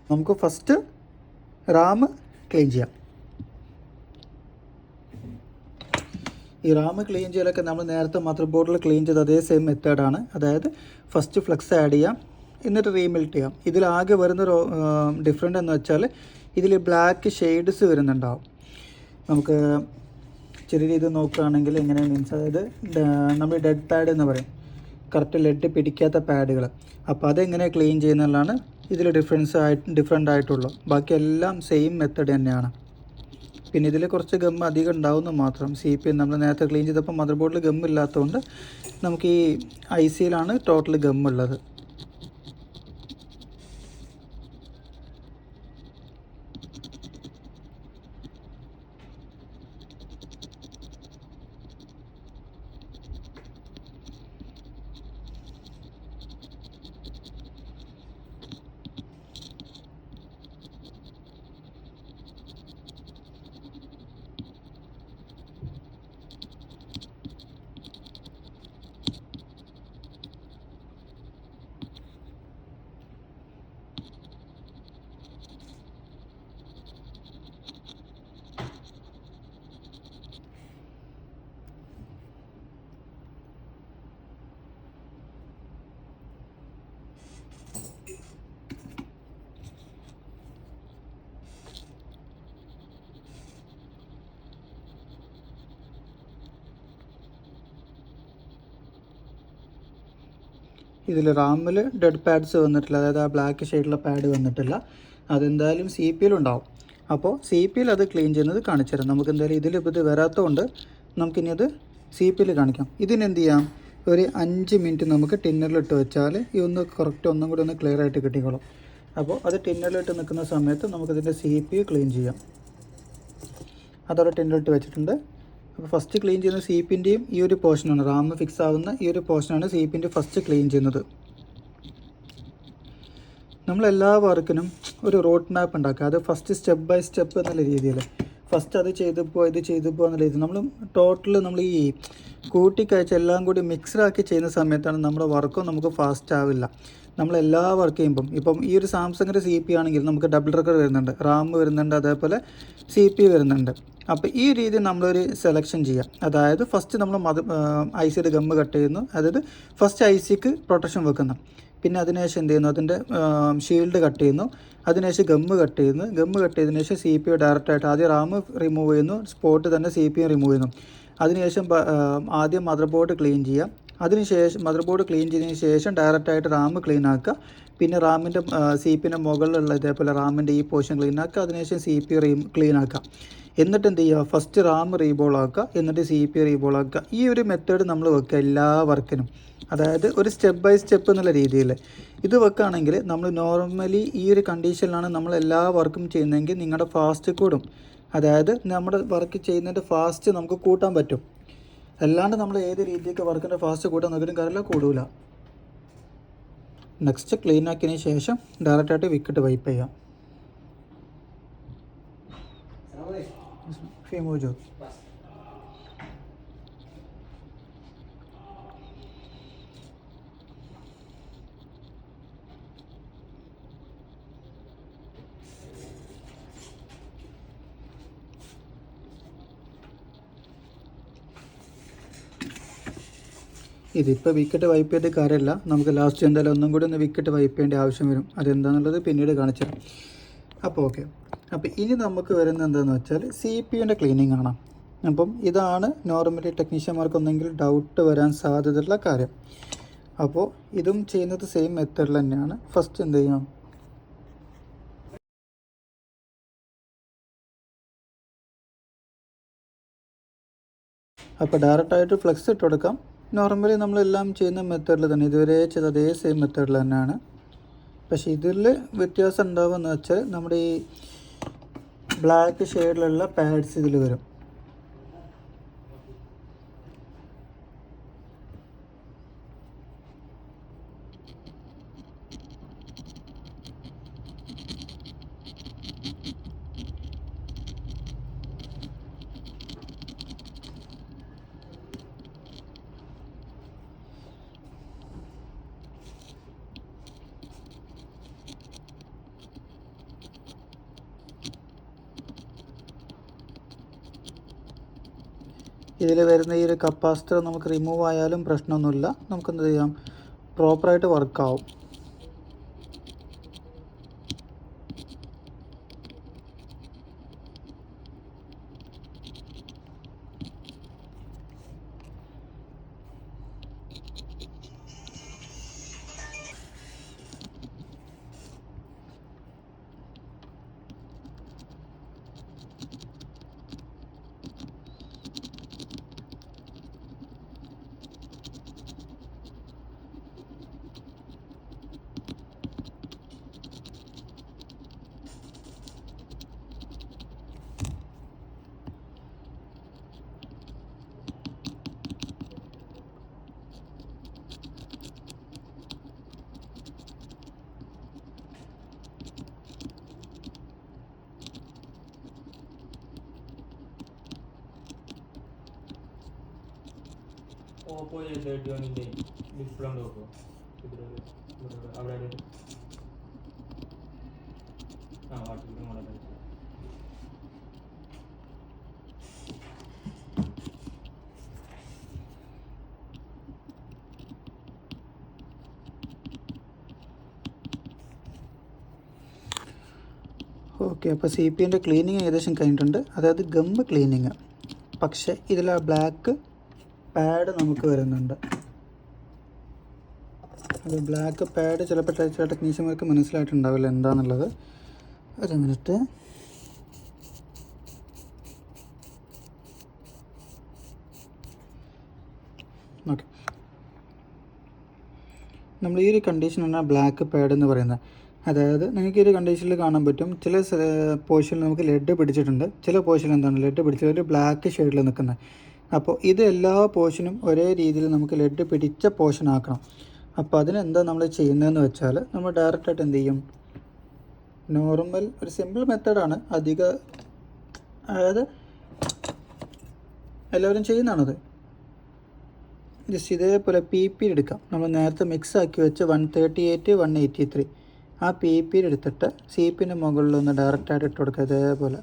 നമുക്ക് ഫസ്റ്റ് RAM ക്ലീൻ ചെയ്യാം. ഈ RAM ക്ലീൻ ചെയ്യലൊക്കെ നമ്മൾ നേരത്തെ മദർ ബോർഡിൽ ക്ലീൻ ചെയ്ത അതേ സെയിം മെത്തേഡാണ്. അതായത് ഫസ്റ്റ് ഫ്ലക്സ് ആഡ് ചെയ്യാം, എന്നിട്ട് റീമെൽറ്റ് ചെയ്യാം. ഇതിലാകെ വരുന്നൊരു ഡിഫറെൻ്റ് എന്ന് വെച്ചാൽ ഇതിൽ ബ്ലാക്ക് ഷെയ്ഡ്സ് വരുന്നുണ്ടാവും. നമുക്ക് ചെറിയ രീതിയിൽ നോക്കുകയാണെങ്കിൽ എങ്ങനെ മീൻസ്, അതായത് നമ്മൾ ഡെഡ് പാഡ് എന്ന് പറയും, കറക്റ്റ് ലെഡ് പിടിക്കാത്ത പാഡുകൾ. അപ്പോൾ അതെങ്ങനെ ക്ലീൻ ചെയ്യുന്നതാണ് ഇതിൽ ഡിഫറെൻ്റ് ആയിട്ടുള്ളൂ. ബാക്കിയെല്ലാം സെയിം മെത്തേഡ് തന്നെയാണ്. പിന്നെ ഇതിൽ കുറച്ച് ഗം അധികം ഉണ്ടാവുമെന്ന് മാത്രം. CPU നമ്മൾ നേരത്തെ ക്ലീൻ ചെയ്തപ്പോൾ മദർ ബോർഡിൽ ഗം ഇല്ലാത്തതുകൊണ്ട് നമുക്ക് ഈ ICയിലാണ് ടോട്ടൽ ഗം ഉള്ളത്. ഇതിൽ റാമിൽ ഡെഡ് പാഡ്സ് വന്നിട്ടില്ല, അതായത് ആ ബ്ലാക്ക് ഷെയ്ഡുള്ള പാഡ് വന്നിട്ടില്ല. അതെന്തായാലും സി പി യിൽ ഉണ്ടാവും. അപ്പോൾ സി പി യിൽ അത് ക്ലീൻ ചെയ്യുന്നത് കാണിച്ചു തരാം. നമുക്ക് എന്തായാലും ഇതിലിപ്പോൾ ഇത് വരാത്തതുകൊണ്ട് നമുക്കിനി അത് സി പി യിൽ കാണിക്കാം. ഇതിനെന്ത് ചെയ്യാം, ഒരു 5 മിനിറ്റ് നമുക്ക് ടിന്നറിലിട്ട് വെച്ചാൽ ഇതൊന്ന് കറക്റ്റ് ഒന്നും കൂടി ഒന്ന് ക്ലിയർ ആയിട്ട് കിട്ടിക്കോളും. അപ്പോൾ അത് ടിന്നറിലിട്ട് നിൽക്കുന്ന സമയത്ത് നമുക്കിതിൻ്റെ സി പി യു ക്ലീൻ ചെയ്യാം. അതവിടെ ടിന്നറിലിട്ട് വെച്ചിട്ടുണ്ട്. അപ്പോൾ ഫസ്റ്റ് ക്ലീൻ ചെയ്യുന്ന സി പിൻ്റെയും ഈ ഒരു പോർഷനാണ്, റാം ഫിക്സ് ആവുന്ന ഈ ഒരു പോർഷനാണ് സി പിൻ്റെ ഫസ്റ്റ് ക്ലീൻ ചെയ്യുന്നത്. നമ്മളെല്ലാ വർക്കിനും ഒരു റോഡ് മാപ്പ് ഉണ്ടാക്കുക. അത് ഫസ്റ്റ് സ്റ്റെപ്പ് ബൈ സ്റ്റെപ്പ് എന്നുള്ള രീതിയിൽ ഫസ്റ്റ് അത് ചെയ്തപ്പോൾ ഇത് ചെയ്തപ്പോൾ എന്നുള്ള രീതി നമ്മൾ ടോട്ടൽ നമ്മൾ ഈ കൂട്ടിക്കയച്ച് എല്ലാം കൂടി മിക്സഡാക്കി ചെയ്യുന്ന സമയത്താണ് നമ്മുടെ വർക്കും നമുക്ക് ഫാസ്റ്റ് ആവില്ല. നമ്മളെല്ലാ വർക്ക് ചെയ്യുമ്പം ഇപ്പം ഈ ഒരു സാംസങ്ങിൻ്റെ സി പി ആണെങ്കിൽ നമുക്ക് ഡബിൾ റെക്കോർഡ് വരുന്നുണ്ട്, റാം വരുന്നുണ്ട്, അതേപോലെ സി പി വരുന്നുണ്ട്. അപ്പോൾ ഈ രീതി നമ്മളൊരു സെലക്ഷൻ ചെയ്യാം. അതായത് ഫസ്റ്റ് നമ്മൾ ഐ സിയുടെ ഗമ്മ് കട്ട് ചെയ്യുന്നു, അതായത് ഫസ്റ്റ് ഐ സിക്ക് പ്രൊട്ടക്ഷൻ വെക്കുന്നു. പിന്നെ അതിനുശേഷം എന്ത് ചെയ്യുന്നു, അതിൻ്റെ ഷീൽഡ് കട്ട് ചെയ്യുന്നു. അതിനുശേഷം ഗമ്മ് കട്ട് ചെയ്യുന്നു. ഗമ്മ് കട്ട് ചെയ്തതിനു ശേഷം സി പി യു ഡയറക്റ്റായിട്ട് ആദ്യം റാം റിമൂവ് ചെയ്യുന്നു, സ്പോട്ട് തന്നെ സി പി യു റിമൂവ് ചെയ്യുന്നു. അതിനുശേഷം ആദ്യം മദർ ബോർഡ് ക്ലീൻ ചെയ്യാം. അതിനുശേഷം മദർ ബോർഡ് ക്ലീൻ ചെയ്തതിന് ശേഷം ഡയറക്റ്റായിട്ട് റാം ക്ലീൻ ആക്കുക. പിന്നെ റാമിൻ്റെ സി പിൻ്റെ മുകളിലുള്ള ഇതേപോലെ റാമിൻ്റെ ഈ പോർഷൻ ക്ലീൻ ആക്കുക. അതിനുശേഷം സി പി ക്ലീൻ ആക്കുക. എന്നിട്ട് എന്ത് ചെയ്യുക, ഫസ്റ്റ് റാം റീബോൾ ആക്കുക, എന്നിട്ട് സി പി റീബോൾ ആക്കുക. ഈ ഒരു മെത്തേഡ് നമ്മൾ വെക്കുക എല്ലാ വർക്കിനും. അതായത് ഒരു സ്റ്റെപ്പ് ബൈ സ്റ്റെപ്പ് എന്നുള്ള രീതിയിൽ ഇത് വെക്കുകയാണെങ്കിൽ നമ്മൾ നോർമലി ഈ ഒരു കണ്ടീഷനിലാണ് നമ്മൾ എല്ലാ വർക്കും ചെയ്യുന്നതെങ്കിൽ നിങ്ങളുടെ ഫാസ്റ്റ് കൂടും. അതായത് നമ്മുടെ വർക്ക് ചെയ്യുന്നതിൻ്റെ ഫാസ്റ്റ് നമുക്ക് കൂട്ടാൻ പറ്റും. അല്ലാണ്ട് നമ്മൾ ഏത് രീതിക്ക് വർക്കിൻ്റെ ഫാസ്റ്റ് കൂട്ടാൻ നോക്കിയിട്ടും കാര്യമില്ല, കൂടില്ല. നെക്സ്റ്റ് ക്ലീൻ ആക്കിയതിന് ശേഷം ഡയറക്റ്റായിട്ട് വിക്കറ്റ് വൈപ്പ് ചെയ്യാം. ഫിമോജോ ഇതിപ്പോൾ വിക്കറ്റ് വൈപ്പ് ചെയ്ത കാര്യമല്ല, നമുക്ക് ലാസ്റ്റ് എന്തായാലും ഒന്നും കൂടി ഒന്ന് വിക്കറ്റ് വൈപ്പ് ചെയ്യേണ്ട ആവശ്യം വരും. അതെന്താണെന്നുള്ളത് പിന്നീട് കാണിച്ചു തരാം. അപ്പോൾ ഓക്കെ, അപ്പോൾ ഇനി നമുക്ക് വരുന്നത് എന്താണെന്ന് വെച്ചാൽ സി പി യുൻ്റെ ക്ലീനിങ് ആണ്. അപ്പം ഇതാണ് നോർമലി ടെക്നീഷ്യന്മാർക്കൊന്നെങ്കിലും ഡൗട്ട് വരാൻ സാധ്യതയുള്ള കാര്യം. അപ്പോൾ ഇതും ചെയ്യുന്നത് സെയിം മെത്തേഡിൽ തന്നെയാണ്. ഫസ്റ്റ് എന്ത് ചെയ്യാം, അപ്പോൾ ഡയറക്റ്റായിട്ട് ഫ്ലെക്സ് ഇട്ട് കൊടുക്കാം. നോർമലി നമ്മളെല്ലാം ചെയ്യുന്ന മെത്തേഡിൽ തന്നെ, ഇതുവരെ ചെയ്ത അതേ സെയിം മെത്തേഡിൽ തന്നെയാണ്. പക്ഷേ ഇതിൽ വ്യത്യാസം ഉണ്ടാവുമെന്ന് വെച്ചാൽ നമ്മുടെ ഈ ബ്ലാക്ക് ഷെയ്ഡിലുള്ള പാഡ്സ് ഇതിൽ വരും. ഇതിൽ വരുന്ന ഈ ഒരു കപ്പാസിറ്റർ നമുക്ക് റിമൂവ് ആയാലും പ്രശ്നമൊന്നുമില്ല. നമുക്കെന്ത് ചെയ്യാം, പ്രോപ്പറായിട്ട് വർക്കാവും. ഓപ്പോ A31ൻ്റെ ഡിസ്പ്ലേ ഉണ്ട് നോക്കൂ. അവിടെ വാട്സപ്പിൽ മോഡൽ ഓക്കെ. അപ്പോൾ സി പി ൻ്റെ ക്ലീനിങ് ഏകദേശം കഴിഞ്ഞിട്ടുണ്ട്, അതായത് ഗമ്മ് ക്ലീനിങ്. പക്ഷേ ഇതിൽ ആ ബ്ലാക്ക് പാഡ് നമുക്ക് വരുന്നുണ്ട്. അത് ബ്ലാക്ക് പാഡ് ചിലപ്പോൾ ചില ടെക്നീഷ്യന്മാർക്ക് മനസ്സിലായിട്ടുണ്ടാവില്ല എന്താണെന്നുള്ളത്. ഒരു മിനിറ്റ്. ഓക്കെ, നമ്മൾ ഈ ഒരു കണ്ടീഷനാണ് ബ്ലാക്ക് പാഡ് എന്ന് പറയുന്നത്. അതായത് നിങ്ങൾക്ക് ഈ ഒരു കണ്ടീഷനിൽ കാണാൻ പറ്റും, ചില പോർഷനിൽ നമുക്ക് ലെഡ് പിടിച്ചിട്ടുണ്ട്, ചില പോർഷനിൽ എന്താണ് ലെഡ് പിടിച്ചത് ഒരു ബ്ലാക്ക് ഷെയ്ഡിൽ നിൽക്കുന്നത്. അപ്പോൾ ഇത് എല്ലാ പോർഷനും ഒരേ രീതിയിൽ നമുക്ക് ലെഡ് പിടിച്ച പോർഷൻ ആക്കണം. അപ്പോൾ അതിനെന്താ നമ്മൾ ചെയ്യുന്നതെന്ന് വെച്ചാൽ, നമ്മൾ ഡയറക്റ്റായിട്ട് എന്ത് ചെയ്യും, നോർമൽ ഒരു സിമ്പിൾ മെത്തേഡാണ്, അതായത് എല്ലാവരും ചെയ്യുന്നതാണത്. ജസ്റ്റ് ഇതേപോലെ PP എടുക്കാം. നമ്മൾ നേരത്തെ മിക്സ് ആക്കി വെച്ച് 138 183 ആ PP എടുത്തിട്ട് CPൻ്റെ മുകളിലൊന്ന് ഡയറക്റ്റായിട്ട് ഇട്ട് കൊടുക്കുക. ഇതേപോലെ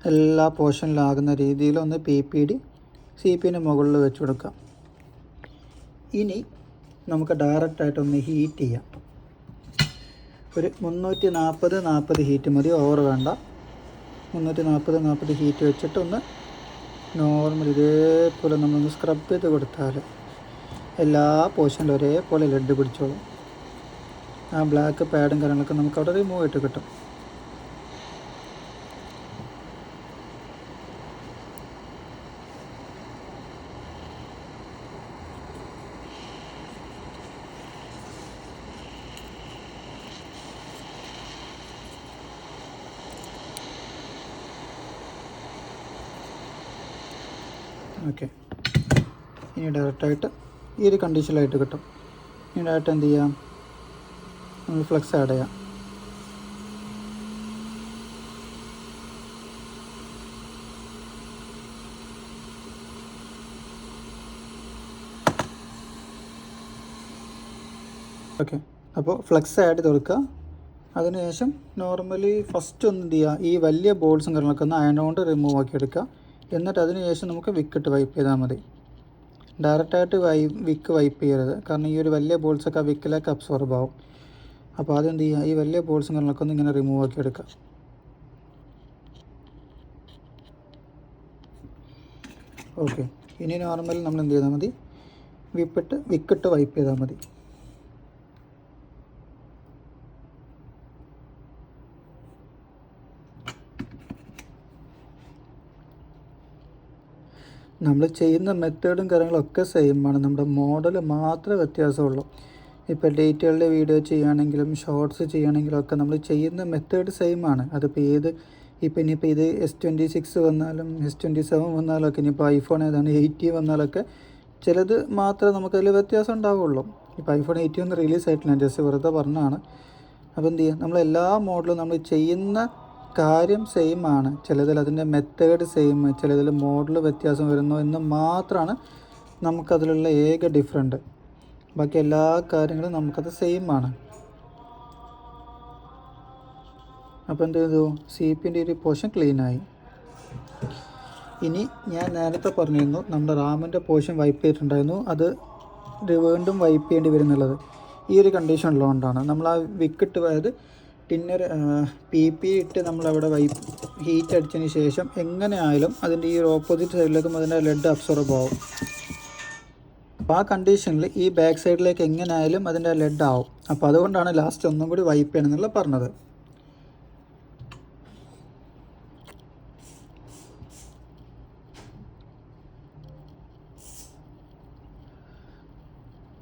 എല്ലാ പോർഷനിലാകുന്ന രീതിയിൽ ഒന്ന് PPD CPൻ്റെ മുകളിൽ വെച്ച് കൊടുക്കാം. ഇനി നമുക്ക് ഡയറക്റ്റായിട്ടൊന്ന് ഹീറ്റ് ചെയ്യാം. ഒരു 340 ഹീറ്റ് മതി, ഓവർ വേണ്ട. 340 ഹീറ്റ് വെച്ചിട്ട് ഒന്ന് നോർമൽ ഇതേപോലെ നമ്മളൊന്ന് സ്ക്രബ് ചെയ്ത് കൊടുത്താൽ എല്ലാ പോർഷനിലും ഒരേപോലെ ലെഡ് പിടിച്ചോളും. ആ ബ്ലാക്ക് പാഡും കാര്യങ്ങളൊക്കെ നമുക്ക് അവിടെ റിമൂവ് ആയിട്ട് കിട്ടും. ഓക്കെ, ഇനി ഡയറക്റ്റായിട്ട് ഈ ഒരു കണ്ടീഷനിലായിട്ട് കിട്ടും. ഇനി ഡയറക്റ്റ് എന്ത് ചെയ്യാം, നമ്മൾ ഫ്ലെക്സ് ആഡ് ചെയ്യാം. ഓക്കെ, അപ്പോൾ ഫ്ലെക്സ് ആഡ് ചെയ്ത് കൊടുക്കുക. അതിനുശേഷം നോർമലി ഫസ്റ്റ് ഒന്ന് എന്ത് ചെയ്യുക, ഈ വലിയ ബോൾസും കാര്യങ്ങളൊക്കെ ഒന്ന് അയൺ കൊണ്ട് റിമൂവ് ആക്കി എടുക്കുക. എന്നിട്ട് അതിനുശേഷം നമുക്ക് വിക്കിട്ട് വൈപ്പ് ചെയ്താൽ മതി. ഡയറക്റ്റായിട്ട് വിക്ക് വൈപ്പ് ചെയ്യരുത്, കാരണം ഈ ഒരു വലിയ ബോൾസൊക്കെ ആ വിക്കിലേക്ക് അബ്സോർബ് ആവും. അപ്പോൾ ആദ്യം എന്ത് ചെയ്യുക, ഈ വലിയ ബോൾസും കാര്യങ്ങളൊക്കെ ഒന്ന് ഇങ്ങനെ റിമൂവ് ആക്കി എടുക്കുക. ഓക്കെ, ഇനി നോർമലി നമ്മൾ എന്ത് ചെയ്താൽ മതി, വിക്കിട്ട് വൈപ്പ് ചെയ്താൽ മതി. നമ്മൾ ചെയ്യുന്ന മെത്തേഡും കാര്യങ്ങളൊക്കെ സെയിമാണ്, നമ്മുടെ മോഡൽ മാത്രമേ വ്യത്യാസമുള്ളൂ. ഇപ്പോൾ ഡീറ്റെയിൽഡ് വീഡിയോ ചെയ്യുകയാണെങ്കിലും ഷോർട്സ് ചെയ്യുകയാണെങ്കിലും ഒക്കെ നമ്മൾ ചെയ്യുന്ന മെത്തേഡ് സെയിമാണ്. അതിപ്പോൾ ഇനിയിപ്പോൾ ഇത് S26 വന്നാലും S27 വന്നാലും ഒക്കെ, ഇനിയിപ്പോൾ iPhone ഏതാണ് 80 വന്നാലൊക്കെ ചിലത് മാത്രമേ നമുക്കതിൽ വ്യത്യാസം ഉണ്ടാവുള്ളൂ. ഇപ്പോൾ iPhone 80 ഒന്നും റിലീസ് ആയിട്ടില്ല, ജസ്റ്റ് വെറുതെ പറഞ്ഞതാണ്. അപ്പോൾ എന്ത് ചെയ്യുക, നമ്മളെല്ലാ മോഡലും നമ്മൾ ചെയ്യുന്ന കാര്യം സെയിം ആണ്. ചിലതിൽ അതിൻ്റെ മെത്തേഡ് സെയിം, ചിലതിൽ മോഡൽ വ്യത്യാസം വരുന്നു എന്ന് മാത്രമാണ് നമുക്കതിലുള്ള ഏക ഡിഫറൻറ്റ്. ബാക്കി എല്ലാ കാര്യങ്ങളും നമുക്കത് സെയിം ആണ്. അപ്പോൾ എന്ത് ചെയ്തു, CPൻ്റെ ഒരു പോർഷൻ ക്ലീനായി. ഇനി ഞാൻ നേരത്തെ പറഞ്ഞിരുന്നു നമ്മുടെ റാമിൻ്റെ പോർഷൻ വൈപ്പ് ചെയ്തിട്ടുണ്ടായിരുന്നു, അത് വീണ്ടും വൈപ്പ് ചെയ്യേണ്ടി വരുന്നുള്ളത് ഈ ഒരു കണ്ടീഷൻ ഉള്ളതുകൊണ്ടാണ്. നമ്മൾ ആ വിക്കിട്ട്, അതായത് ടിന്നർ PP ഇട്ട് നമ്മളവിടെ ഹീറ്റ് അടിച്ചതിന് ശേഷം എങ്ങനെ ആയാലും അതിൻ്റെ ഈ ഓപ്പോസിറ്റ് സൈഡിലേക്കും അതിൻ്റെ ലെഡ് അബ്സോർബ് ആവും. അപ്പോൾ ആ കണ്ടീഷനിൽ ഈ ബാക്ക് സൈഡിലേക്ക് എങ്ങനെ ആയാലും അതിൻ്റെ ലെഡ് ആവും. അപ്പോൾ അതുകൊണ്ടാണ് ലാസ്റ്റ് ഒന്നും കൂടി വൈപ്പ് ചെയ്യണമെന്നുള്ള പറഞ്ഞത്.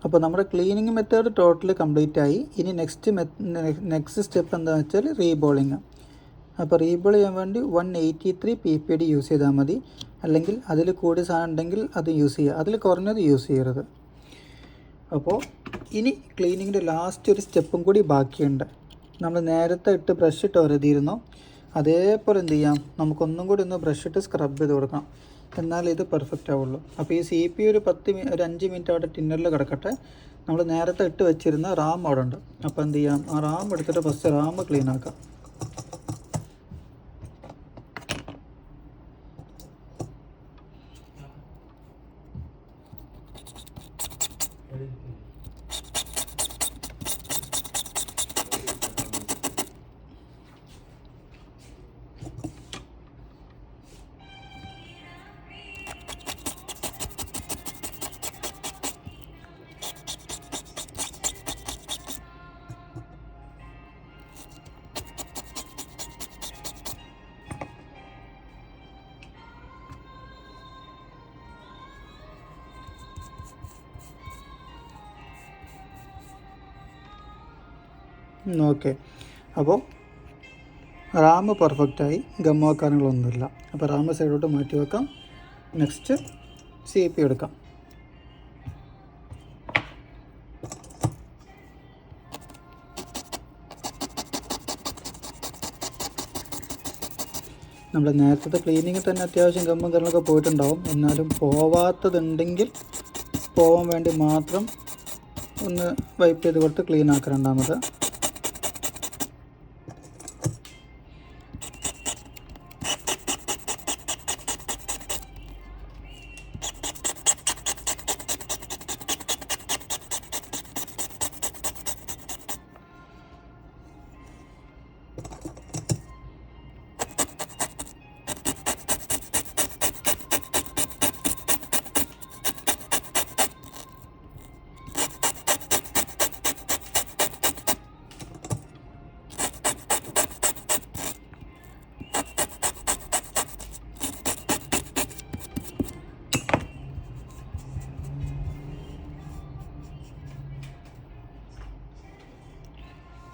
അപ്പോൾ നമ്മുടെ ക്ലീനിങ് മെത്തേഡ് ടോട്ടലി കംപ്ലീറ്റ് ആയി. ഇനി നെക്സ്റ്റ് സ്റ്റെപ്പ് എന്താണെന്ന് വെച്ചാൽ റീബോളിങ്. അപ്പോൾ റീബോൾ ചെയ്യാൻ വേണ്ടി 183 PPD യൂസ് ചെയ്താൽ മതി, അല്ലെങ്കിൽ അതിൽ കൂടി സാധനം ഉണ്ടെങ്കിൽ അത് യൂസ് ചെയ്യുക, അതിൽ കുറഞ്ഞത് യൂസ് ചെയ്യരുത്. അപ്പോൾ ഇനി ക്ലീനിങ്ങിൻ്റെ ലാസ്റ്റ് ഒരു സ്റ്റെപ്പും കൂടി ബാക്കിയുണ്ട്. നമ്മൾ നേരത്തെ ഇട്ട് ബ്രഷ് ഇട്ട് ഒരതിയിരുന്നു, അതേപോലെ എന്ത് ചെയ്യാം, നമുക്കൊന്നും കൂടി ഒന്ന് ബ്രഷ് ഇട്ട് സ്ക്രബ് ചെയ്ത് കൊടുക്കണം, എന്നാൽ ഇത് പെർഫെക്റ്റ് ആവുള്ളൂ. അപ്പോൾ ഈ CP ഒരു 5 മിനിറ്റ് അവിടെ ടിന്നറിൽ കിടക്കട്ടെ. നമ്മൾ നേരത്തെ ഇട്ട് വെച്ചിരുന്ന റാം അവിടെ ഉണ്ട്. അപ്പോൾ എന്ത് ചെയ്യാം, ആ റാം എടുത്തിട്ട് ഫസ്റ്റ് റാം ക്ലീൻ ആക്കാം. ഓക്കെ. അപ്പോൾ റാം പെർഫെക്റ്റായി, ഗമ്മോ കാര്യങ്ങളൊന്നുമില്ല. അപ്പോൾ റാം സൈഡോട്ട് മാറ്റി വെക്കാം. നെക്സ്റ്റ് CPU എടുക്കാം. നമ്മൾ നേരത്തെ ക്ലീനിങ്ങിൽ തന്നെ അത്യാവശ്യം ഗമ്മും കാര്യങ്ങളൊക്കെ പോയിട്ടുണ്ടാവും. എന്നാലും പോവാത്തതുണ്ടെങ്കിൽ പോകാൻ വേണ്ടി മാത്രം ഒന്ന് വൈപ്പ് ചെയ്ത് കൊടുത്ത് ക്ലീൻ ആക്കുക. രണ്ടാമത്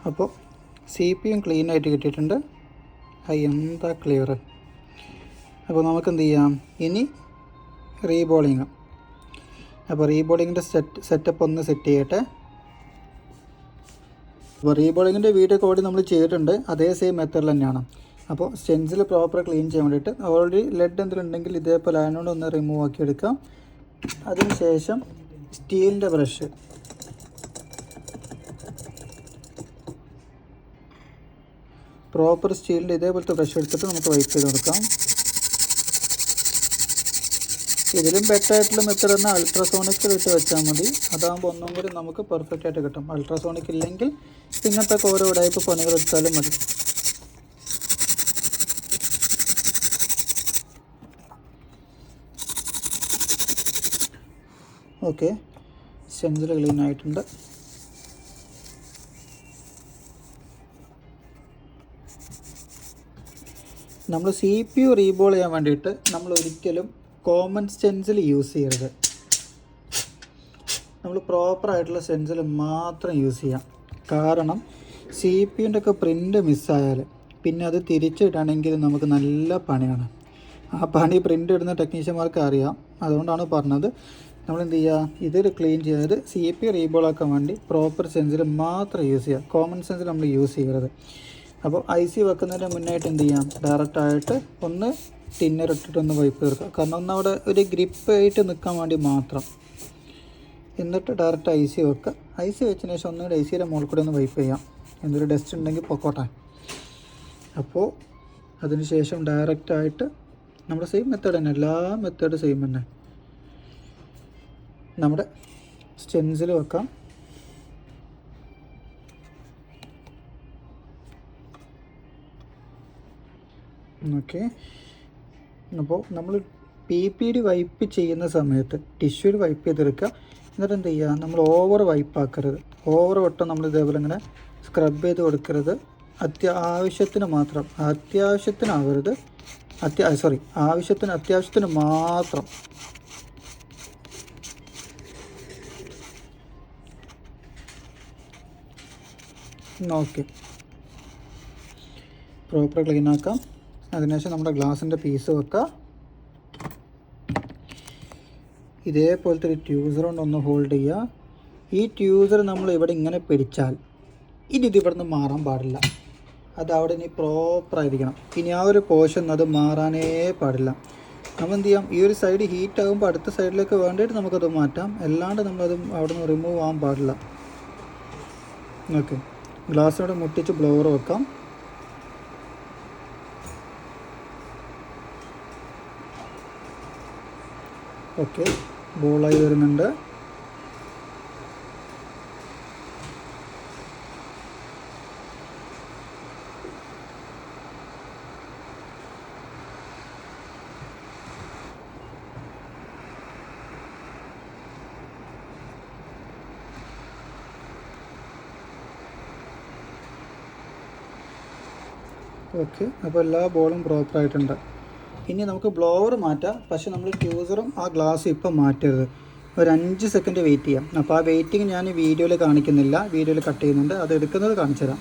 അപ്പോൾ CPU ക്ലീൻ ആയിട്ട് കിട്ടിയിട്ടുണ്ട്. എന്താ ക്ലിയർ. അപ്പോൾ നമുക്ക് എന്ത് ചെയ്യാം, ഇനി റീബോളിങ്. അപ്പോൾ റീബോളിങ്ങിൻ്റെ സെറ്റപ്പ് ഒന്ന് സെറ്റ് ചെയ്യട്ടെ. അപ്പോൾ റീബോളിങ്ങിൻ്റെ വീഡിയോ കോഡ് നമ്മൾ ചെയ്തിട്ടുണ്ട്, അതേ സെയിം മെത്തേഡിൽ തന്നെയാണ്. അപ്പോൾ സ്റ്റെൻസിൽ പ്രോപ്പർ ക്ലീൻ ചെയ്യാൻ വേണ്ടിയിട്ട് ഓൾറെഡി ലെഡ് എന്തെങ്കിലും ഉണ്ടെങ്കിൽ ഇതേപോലെ അതിനോട് ഒന്ന് റിമൂവ് ആക്കി എടുക്കാം. അതിനുശേഷം സ്റ്റീലിൻ്റെ ബ്രഷ്, പ്രോപ്പർ സ്റ്റീലിൻ്റെ ഇതേപോലത്തെ ബ്രഷ് എടുത്തിട്ട് നമുക്ക് വൈപ്പ് ചെയ്ത് കൊടുക്കാം. ഇതിലും ബെറ്ററായിട്ടുള്ള മെത്തേഡ് തന്നെ അൾട്രാസോണിക്കിൽ ഇട്ട് വെച്ചാൽ മതി. അതാകുമ്പോൾ ഒന്നും കൂടി നമുക്ക് പെർഫെക്റ്റ് ആയിട്ട് കിട്ടും. അൾട്രാസോണിക് ഇല്ലെങ്കിൽ ഇങ്ങനത്തെ ഓരോ ടൈപ്പ് പണികൾ എടുത്താലും മതി. ഓക്കെ, സ്റ്റെൻസിൽ ക്ലീൻ ആയിട്ടുണ്ട്. നമ്മൾ CPU റീബോൾ ചെയ്യാൻ വേണ്ടിയിട്ട് നമ്മൾ ഒരിക്കലും കോമൺ സ്റ്റെൻസിൽ യൂസ് ചെയ്യരുത്. നമ്മൾ പ്രോപ്പറായിട്ടുള്ള സ്റ്റെൻസിൽ മാത്രം യൂസ് ചെയ്യാം. കാരണം CPU ഒക്കെ പ്രിൻ്റ് മിസ്സായാൽ പിന്നെ അത് തിരിച്ചിടണമെങ്കിൽ നമുക്ക് നല്ല പണിയാണ്. ആ പണി പ്രിൻ്റ് ഇടുന്ന ടെക്നീഷ്യന്മാർക്ക് അറിയാം. അതുകൊണ്ടാണ് പറഞ്ഞത് നമ്മൾ എന്ത് ചെയ്യുക, ഇതൊരു ക്ലീൻ ചെയ്തത് CPU റീബോൾ ആക്കാൻ വേണ്ടി പ്രോപ്പർ സ്റ്റെൻസിൽ മാത്രം യൂസ് ചെയ്യുക. കോമൺ സ്റ്റെൻസിൽ നമ്മൾ യൂസ് ചെയ്യരുത്. അപ്പോൾ IC വെക്കുന്നതിന് മുന്നായിട്ട് എന്ത് ചെയ്യാം, ഡയറക്റ്റായിട്ട് ഒന്ന് ടിന്നർ ഇട്ടിട്ടൊന്ന് വൈപ്പ് തീർക്കുക. കാരണം ഒന്നവിടെ ഒരു ഗ്രിപ്പ് ആയിട്ട് നിൽക്കാൻ വേണ്ടി മാത്രം. എന്നിട്ട് ഡയറക്റ്റ് IC വെക്കുക. IC വെച്ചതിന് ശേഷം ഒന്നുകൂടി ICയുടെ മുകളിൽ കൂടെ ഒന്ന് വൈപ്പ് ചെയ്യാം. എന്തൊരു ഡസ്റ്റ് ഉണ്ടെങ്കിൽ പൊക്കോട്ടെ. അപ്പോൾ അതിന് ശേഷം ഡയറക്റ്റായിട്ട് നമ്മുടെ സെയിം മെത്തേഡ് തന്നെ, എല്ലാ മെത്തേഡ് സെയിം തന്നെ. നമ്മുടെ സ്റ്റെൻസിൽ വെക്കാം. ഓക്കെ, അപ്പോൾ നമ്മൾ PPD വൈപ്പ് ചെയ്യുന്ന സമയത്ത് ടിഷ്യൂവിൽ വൈപ്പ് ചെയ്തെടുക്കുക. എന്നിട്ട് എന്ത് ചെയ്യുക, നമ്മൾ ഓവർ വൈപ്പാക്കരുത്. ഓവർ വട്ടം നമ്മൾ ഇതേപോലെ ഇങ്ങനെ സ്ക്രബ് ചെയ്ത് കൊടുക്കരുത്. ആവശ്യത്തിന് മാത്രം, അത്യാവശ്യത്തിനാവരുത്. അത്യാവശ്യത്തിന് മാത്രം. ഓക്കെ, പ്രോപ്പർ ക്ലീൻ ആക്കാം. അതിനുശേഷം നമ്മുടെ ഗ്ലാസിൻ്റെ പീസ് വെക്കുക. ഇതേപോലത്തെ ഒരു ട്യൂസർ കൊണ്ടൊന്ന് ഹോൾഡ് ചെയ്യുക. ഈ ട്യൂസർ നമ്മൾ ഇവിടെ ഇങ്ങനെ പിടിച്ചാൽ ഇനി ഇത് ഇവിടെ നിന്ന് മാറാൻ പാടില്ല. അത് അവിടെ ഇനി പ്രോപ്പറായിരിക്കണം. ഇനി ആ ഒരു പോർഷൻ അത് മാറാനേ പാടില്ല. നമ്മൾ എന്ത് ചെയ്യാം, ഈ ഒരു സൈഡ് ഹീറ്റ് ആകുമ്പോൾ അടുത്ത സൈഡിലേക്ക് വേണ്ടിയിട്ട് നമുക്കത് മാറ്റാം. അല്ലാണ്ട് നമ്മളത് അവിടെ നിന്ന് റിമൂവ് ആകാൻ പാടില്ല. ഓക്കെ, ഗ്ലാസ്സിനോട് മുട്ടിച്ച് ബ്ലോവർ വെക്കാം. ഓക്കെ, ബോളായി വരുന്നുണ്ട്. ഓക്കെ, അപ്പോൾ എല്ലാ ബോളും പ്രോപ്പറായിട്ടുണ്ട്. ഇനി നമുക്ക് ബ്ലോവർ മാറ്റാം. പക്ഷേ നമ്മൾ ട്യൂസറും ആ ഗ്ലാസ്സും ഇപ്പം മാറ്റരുത്. ഒരു 5 സെക്കൻഡ് വെയിറ്റ് ചെയ്യാം. അപ്പോൾ ആ വെയിറ്റിംഗ് ഞാൻ വീഡിയോയിൽ കാണിക്കുന്നില്ല, വീഡിയോയിൽ കട്ട് ചെയ്യുന്നുണ്ട്, അത് എടുക്കുന്നത് കാണിച്ചു തരാം.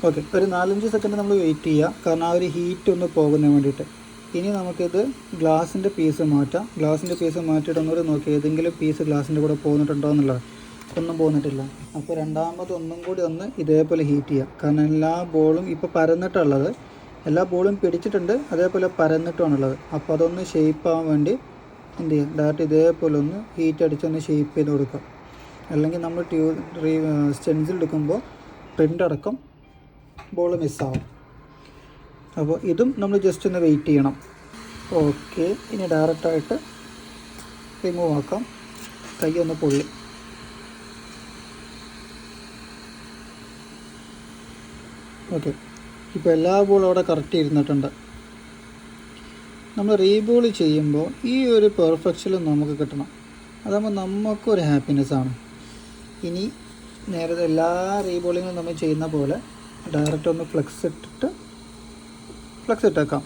ഓക്കെ, ഒരു 4-5 സെക്കൻഡ് നമ്മൾ വെയിറ്റ് ചെയ്യുക, കാരണം ആ ഒരു ഹീറ്റ് ഒന്ന് പോകുന്നതിന് വേണ്ടിയിട്ട്. ഇനി നമുക്കിത് ഗ്ലാസിൻ്റെ പീസ് മാറ്റാം. ഗ്ലാസിൻ്റെ പീസ് മാറ്റിയിട്ട് ഒന്നുകൂടി നോക്കി ഏതെങ്കിലും പീസ് ഗ്ലാസിൻ്റെ കൂടെ പോകുന്നിട്ടുണ്ടോ എന്നുള്ളത്. ഒന്നും പോകുന്നിട്ടില്ല. അപ്പോൾ രണ്ടാമത് ഒന്നും കൂടി ഒന്ന് ഇതേപോലെ ഹീറ്റ് ചെയ്യാം, കാരണം എല്ലാ ബോളും ഇപ്പോൾ പരന്നിട്ടുള്ളത്, എല്ലാ ബോളും പിടിച്ചിട്ടുണ്ട്, അതേപോലെ പരന്നിട്ടുമാണുള്ളത്. അപ്പോൾ അതൊന്ന് ഷേപ്പ് ആവാൻ വേണ്ടി എന്ത് ചെയ്യുക, ഡയറക്റ്റ് ഇതേപോലെ ഒന്ന് ഹീറ്റ് അടിച്ചൊന്ന് ഷേപ്പ് ചെയ്ത് കൊടുക്കുക. അല്ലെങ്കിൽ നമ്മൾ സ്റ്റെൻസിൽ എടുക്കുമ്പോൾ പ്രിൻ്റ് അടക്കം ബോൾ മിസ്സാവും. അപ്പോൾ ഇതും നമ്മൾ ജസ്റ്റ് ഒന്ന് വെയിറ്റ് ചെയ്യണം. ഓക്കെ, ഇനി ഡയറക്റ്റായിട്ട് റിമൂവ് ആക്കാം. കൈ ഒന്ന് പൊള്ളി. ഓക്കെ, ഇപ്പോൾ എല്ലാ ബോളും അവിടെ കറക്റ്റ് ഇരുന്നിട്ടുണ്ട്. നമ്മൾ റീബോൾ ചെയ്യുമ്പോൾ ഈ ഒരു പെർഫെക്ഷനും നമുക്ക് കിട്ടണം, അതാകുമ്പോൾ നമുക്കൊരു ഹാപ്പിനെസ്സാണ്. ഇനി നേരത്തെ എല്ലാ റീബോളിങ്ങും നമ്മൾ ചെയ്യുന്ന പോലെ ഡയറക്റ്റ് ഒന്ന് ഫ്ലെക്സ് ഇട്ടേക്കാം.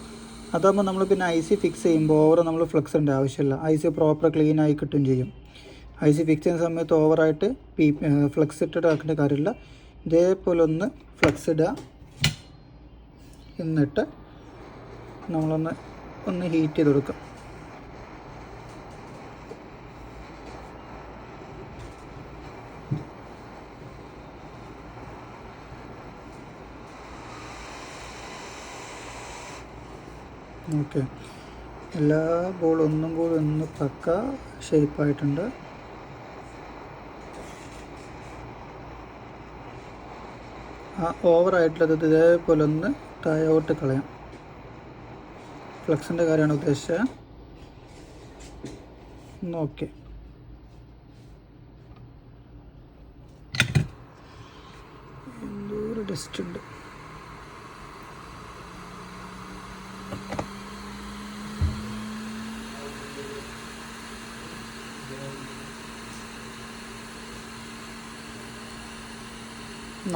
അതാകുമ്പോൾ നമ്മൾ പിന്നെ ഐ സി ഫിക്സ് ചെയ്യുമ്പോൾ ഓവർ നമ്മൾ ഫ്ലെക്സ് ഇടേണ്ട ആവശ്യമില്ല. ഐ സി പ്രോപ്പർ ക്ലീനായി കിട്ടുകയും ചെയ്യും. ഐ സി ഫിക്സ് ചെയ്യുന്ന സമയത്ത് ഓവറായിട്ട് ഫ്ലെക്സ് ഇട്ടിട്ട് ആക്കേണ്ട കാര്യമില്ല. ഇതേപോലെ ഒന്ന് ഫ്ലെക്സ് ഇടുക, എന്നിട്ട് നമ്മളൊന്ന് ഹീറ്റ് ചെയ്ത് കൊടുക്കുക. ഓക്കെ, എല്ലാ ബോളും ഒന്നും കൂടി ഒന്ന് പക്ക ഷേപ്പായിട്ടുണ്ട്. ആ ഓവറായിട്ടുള്ളത് ഇതേപോലെ ഒന്ന് താഴോട്ട് കളയാം. ഫ്ലക്സിൻ്റെ കാര്യമാണ് ഉദ്ദേശിച്ചത്. ഓക്കെ, എന്തോ ഒരു ഡസ്റ്റ് ഉണ്ട്.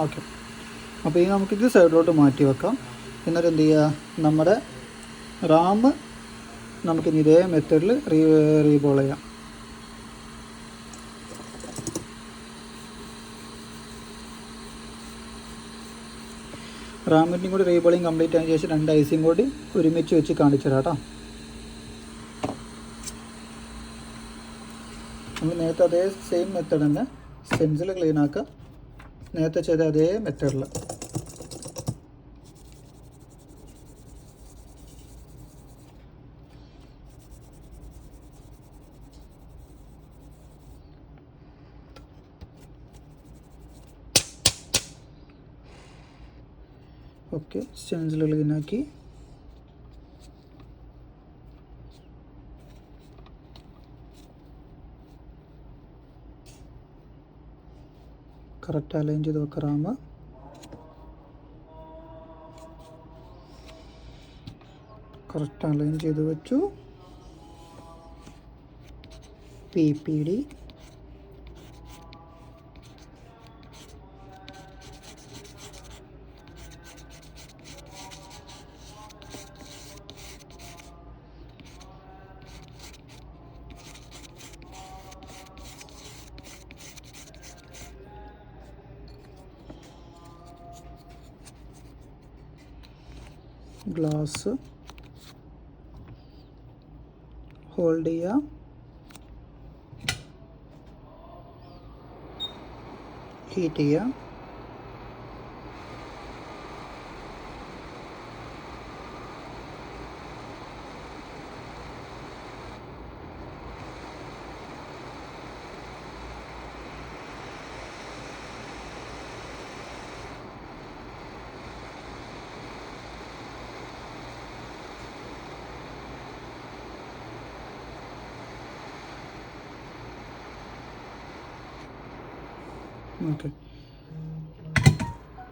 ഓക്കെ, അപ്പോൾ ഈ നമുക്കിത് സൈഡിലോട്ട് മാറ്റി വെക്കാം. എന്നിട്ട് എന്ത് ചെയ്യുക, നമ്മുടെ റാം നമുക്കിനി ഇതേ മെത്തേഡിൽ റീബോൾ ചെയ്യാം. റാമിൻ്റെയും കൂടി റീബോളിങ് കംപ്ലീറ്റ് ആയതിനു ശേഷം 2 ഐസിയും കൂടി ഒരുമിച്ച് വെച്ച് കാണിച്ചു തരാം കേട്ടോ. നമ്മൾ നേരത്തെ അതേ സെയിം മെത്തേഡ് തന്നെ സ്റ്റെൻസിൽ ക്ലീൻ ആക്കുക, നേരത്തെ ചെയ്ത അതേ മെത്തേഡിൽ. ഓക്കെ, സ്റ്റെൻസിൽ ക്ലീനാക്കി. കറക്റ്റ് അലൈൻ ചെയ്ത് വെക്കുക. റാം കറക്റ്റ് അലൈൻ ചെയ്ത് വെച്ചു. PPD ഗ്ലാസ് ഹോൾഡ് ചെയ്യുക. ഹീറ്റ് ചെയ്യുക. ഓക്കെ,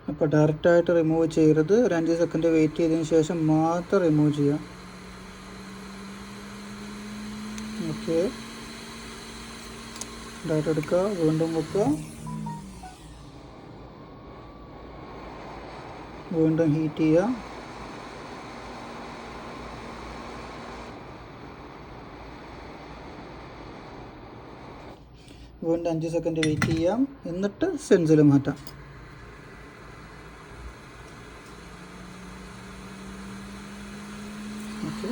അപ്പോൾ ഡയറക്റ്റായിട്ട് റിമൂവ് ചെയ്യരുത്. ഒരു 5 സെക്കൻഡ് വെയിറ്റ് ചെയ്തതിന് ശേഷം മാത്രം റിമൂവ് ചെയ്യാം. ഓക്കെ, ഡയറക്റ്റ് എടുക്കുക, വീണ്ടും വെക്കുക, വീണ്ടും ഹീറ്റ് ചെയ്യുക. വീണ്ടും 5 സെക്കൻഡ് വെയിറ്റ് ചെയ്യാം, എന്നിട്ട് സെൻസിൽ മാറ്റാം. ഓക്കെ,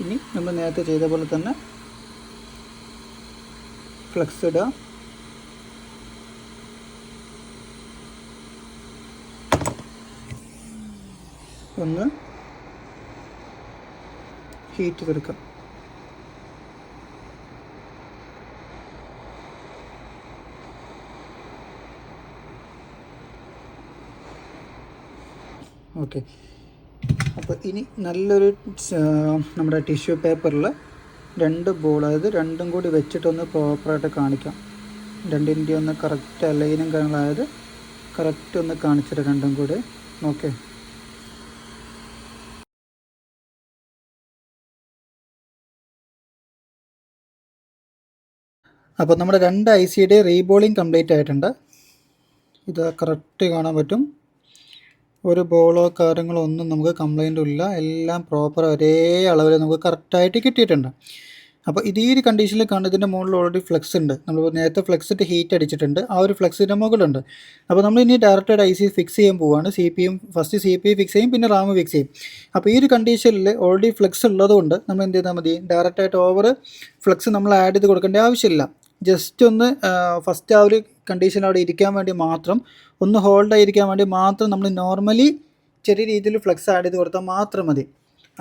ഇനി നമ്മൾ നേരത്തെ ചെയ്ത പോലെ തന്നെ ഫ്ലക്സ് ഇടുക. ഒന്ന് ഹീറ്റ് കൊടുക്കാം. ഓക്കെ, അപ്പോൾ ഇനി നല്ലൊരു നമ്മുടെ ടിഷ്യൂ പേപ്പറിൽ 2 ബോൾ, അതായത് രണ്ടും കൂടി വെച്ചിട്ടൊന്ന് പ്രോപ്പറായിട്ട് കാണിക്കാം. രണ്ടിൻ്റെ ഒന്ന് കറക്റ്റ് അലൈനും കാര്യങ്ങളായത് കറക്റ്റ് ഒന്ന് കാണിച്ചിട്ട് രണ്ടും കൂടി. ഓക്കെ, അപ്പോൾ നമ്മുടെ 2 ICയുടെ റീബോളിങ് കംപ്ലീറ്റ് ആയിട്ടുണ്ട്. ഇത് കറക്റ്റ് കാണാൻ പറ്റും. ഒരു ബോളോ കാര്യങ്ങളോ ഒന്നും നമുക്ക് കംപ്ലൈൻറ്റും ഇല്ല. എല്ലാം പ്രോപ്പർ ഒരേ അളവിൽ നമുക്ക് കറക്റ്റായിട്ട് കിട്ടിയിട്ടുണ്ട്. അപ്പോൾ ഈ ഒരു കണ്ടീഷനിൽ കാണുന്ന ഇതിൻ്റെ മുകളിൽ ഓൾറെഡി ഫ്ലെക്സ് ഉണ്ട്. നമ്മൾ നേരത്തെ ഫ്ലെക്സ് ഇട്ട് ഹീറ്റ് അടിച്ചിട്ടുണ്ട്. ആ ഒരു ഫ്ലെക്സിൻ്റെ മുകളിലുണ്ട്. അപ്പോൾ നമ്മൾ ഇനി ഡയറക്റ്റായിട്ട് IC ഫിക്സ് ചെയ്യാൻ പോവുകയാണ്. ഫസ്റ്റ് CPU ഫിക്സ് ചെയ്യും, പിന്നെ RAM ഫിക്സ് ചെയ്യും. അപ്പോൾ ഈ ഒരു കണ്ടീഷനിൽ ഓൾറെഡി ഫ്ലെക്സ് ഉള്ളതുകൊണ്ട് നമ്മൾ എന്ത് ചെയ്താൽ മതി, ഡയറക്റ്റായിട്ട് ഓവർ ഫ്ലെക്സ് നമ്മൾ ആഡ് ചെയ്ത് കൊടുക്കേണ്ട ആവശ്യമില്ല. ജസ്റ്റ് ഒന്ന് ഫസ്റ്റ് ആ ഒരു കണ്ടീഷൻ അവിടെ ഇരിക്കാൻ വേണ്ടി മാത്രം, ഒന്ന് ഹോൾഡ് ആയിരിക്കാൻ വേണ്ടി മാത്രം നമ്മൾ നോർമലി ചെറിയ രീതിയിൽ ഫ്ലെക്സ് ആഡ് ചെയ്ത് കൊടുത്താൽ മാത്രം മതി.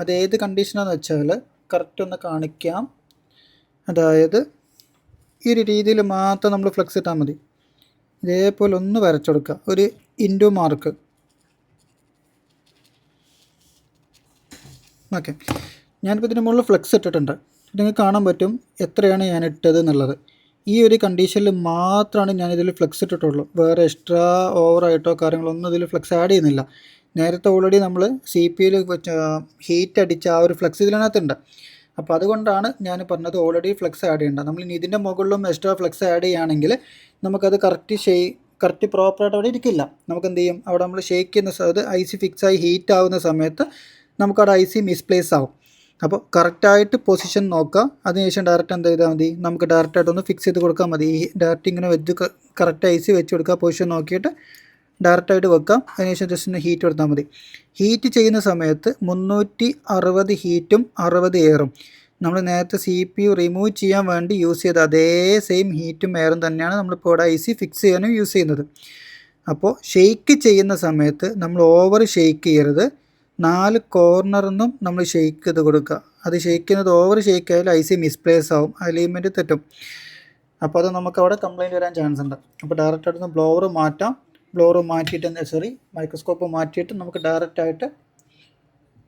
അത് ഏത് കണ്ടീഷനാണെന്ന് വെച്ചാൽ കറക്റ്റ് ഒന്ന് കാണിക്കാം. അതായത് ഈ ഒരു രീതിയിൽ മാത്രം നമ്മൾ ഫ്ലെക്സ് ഇട്ടാൽ മതി. ഇതേപോലെ ഒന്ന് വരച്ചു കൊടുക്കുക, ഒരു ഇൻറ്റു മാർക്ക്. ഓക്കെ, ഞാനിപ്പോൾ ഇതിന് മുകളിൽ ഫ്ലെക്സ് ഇട്ടിട്ടുണ്ട്. നിങ്ങൾക്ക് കാണാൻ പറ്റും എത്രയാണ് ഞാൻ ഇട്ടത് എന്നുള്ളത്. ഈ ഒരു കണ്ടീഷനിൽ മാത്രമാണ് ഞാനിതിൽ ഫ്ലെക്സ് ഇട്ടിട്ടുള്ളൂ. വേറെ എക്സ്ട്രാ ഓവറായിട്ടോ കാര്യങ്ങളൊന്നും ഇതിൽ ഫ്ലെക്സ് ആഡ് ചെയ്യുന്നില്ല. നേരത്തെ ഓൾറെഡി നമ്മൾ CPU ഹീറ്റ് അടിച്ച ആ ഒരു ഫ്ലെക്സ് ഇതിനകത്തുണ്ട്. അപ്പോൾ അതുകൊണ്ടാണ് ഞാൻ പറഞ്ഞത് ഓൾറെഡി ഫ്ലെക്സ് ആഡ് ചെയ്യേണ്ട. നമ്മൾ ഇനി ഇതിൻ്റെ മുകളിലും എക്സ്ട്രാ ഫ്ലെക്സ് ആഡ് ചെയ്യുകയാണെങ്കിൽ നമുക്കത് കറക്റ്റ് പ്രോപ്പറായിട്ട് അവിടെ ഇരിക്കില്ല. നമുക്ക് എന്ത് ചെയ്യും, അവിടെ നമ്മൾ ഷേക്ക് ചെയ്യുന്ന അത് IC ഫിക്സായി ഹീറ്റ് ആവുന്ന സമയത്ത് നമുക്കവിടെ IC മിസ്പ്ലേസ് ആവും. അപ്പോൾ കറക്റ്റായിട്ട് പൊസിഷൻ നോക്കുക. അതിനുശേഷം ഡയറക്റ്റ് എന്ത് ചെയ്താൽ മതി, നമുക്ക് ഡയറക്റ്റായിട്ടൊന്ന് ഫിക്സ് ചെയ്ത് കൊടുക്കാൻ മതി. ഈ ഡയറക്റ്റ് ഇങ്ങനെ വെച്ച് കറക്റ്റ് IC വെച്ച് കൊടുക്കുക. പൊസിഷൻ നോക്കിയിട്ട് ഡയറക്റ്റായിട്ട് വെക്കാം. അതിനുശേഷം ജസ്റ്റ് ഒന്ന് ഹീറ്റ് കൊടുത്താൽ മതി. ഹീറ്റ് ചെയ്യുന്ന സമയത്ത് 360 ഹീറ്റും 60 എയറും നമ്മൾ നേരത്തെ CPU റിമൂവ് ചെയ്യാൻ വേണ്ടി യൂസ് ചെയ്ത അതേ സെയിം ഹീറ്റും എയറും തന്നെയാണ് നമ്മളിപ്പോൾ ഇവിടെ IC ഫിക്സ് ചെയ്യാനും യൂസ് ചെയ്യുന്നത്. അപ്പോൾ ഷെയ്ക്ക് ചെയ്യുന്ന സമയത്ത് നമ്മൾ ഓവർ ഷെയ്ക്ക് ചെയ്യരുത്. 4 കോർണറിൽ നിന്നും നമ്മൾ ഷെയ്ക്ക് ചെയ്ത് കൊടുക്കുക. അത് ഷെയ്ക്ക് ചെയ്യുന്നത് ഓവർ ഷെയ്ക്ക് ആയാലും IC മിസ്പ്ലേസ് ആവും, അലൈൻമെൻറ്റ് തെറ്റും. അപ്പോൾ അത് നമുക്കവിടെ കംപ്ലൈൻറ്റ് വരാൻ ചാൻസ് ഉണ്ട്. അപ്പോൾ ഡയറക്റ്റായിട്ട് ബ്ലോവർ മാറ്റാം. ബ്ലോവർ മാറ്റിയിട്ട് മൈക്രോസ്കോപ്പ് മാറ്റിയിട്ട് നമുക്ക് ഡയറക്റ്റായിട്ട്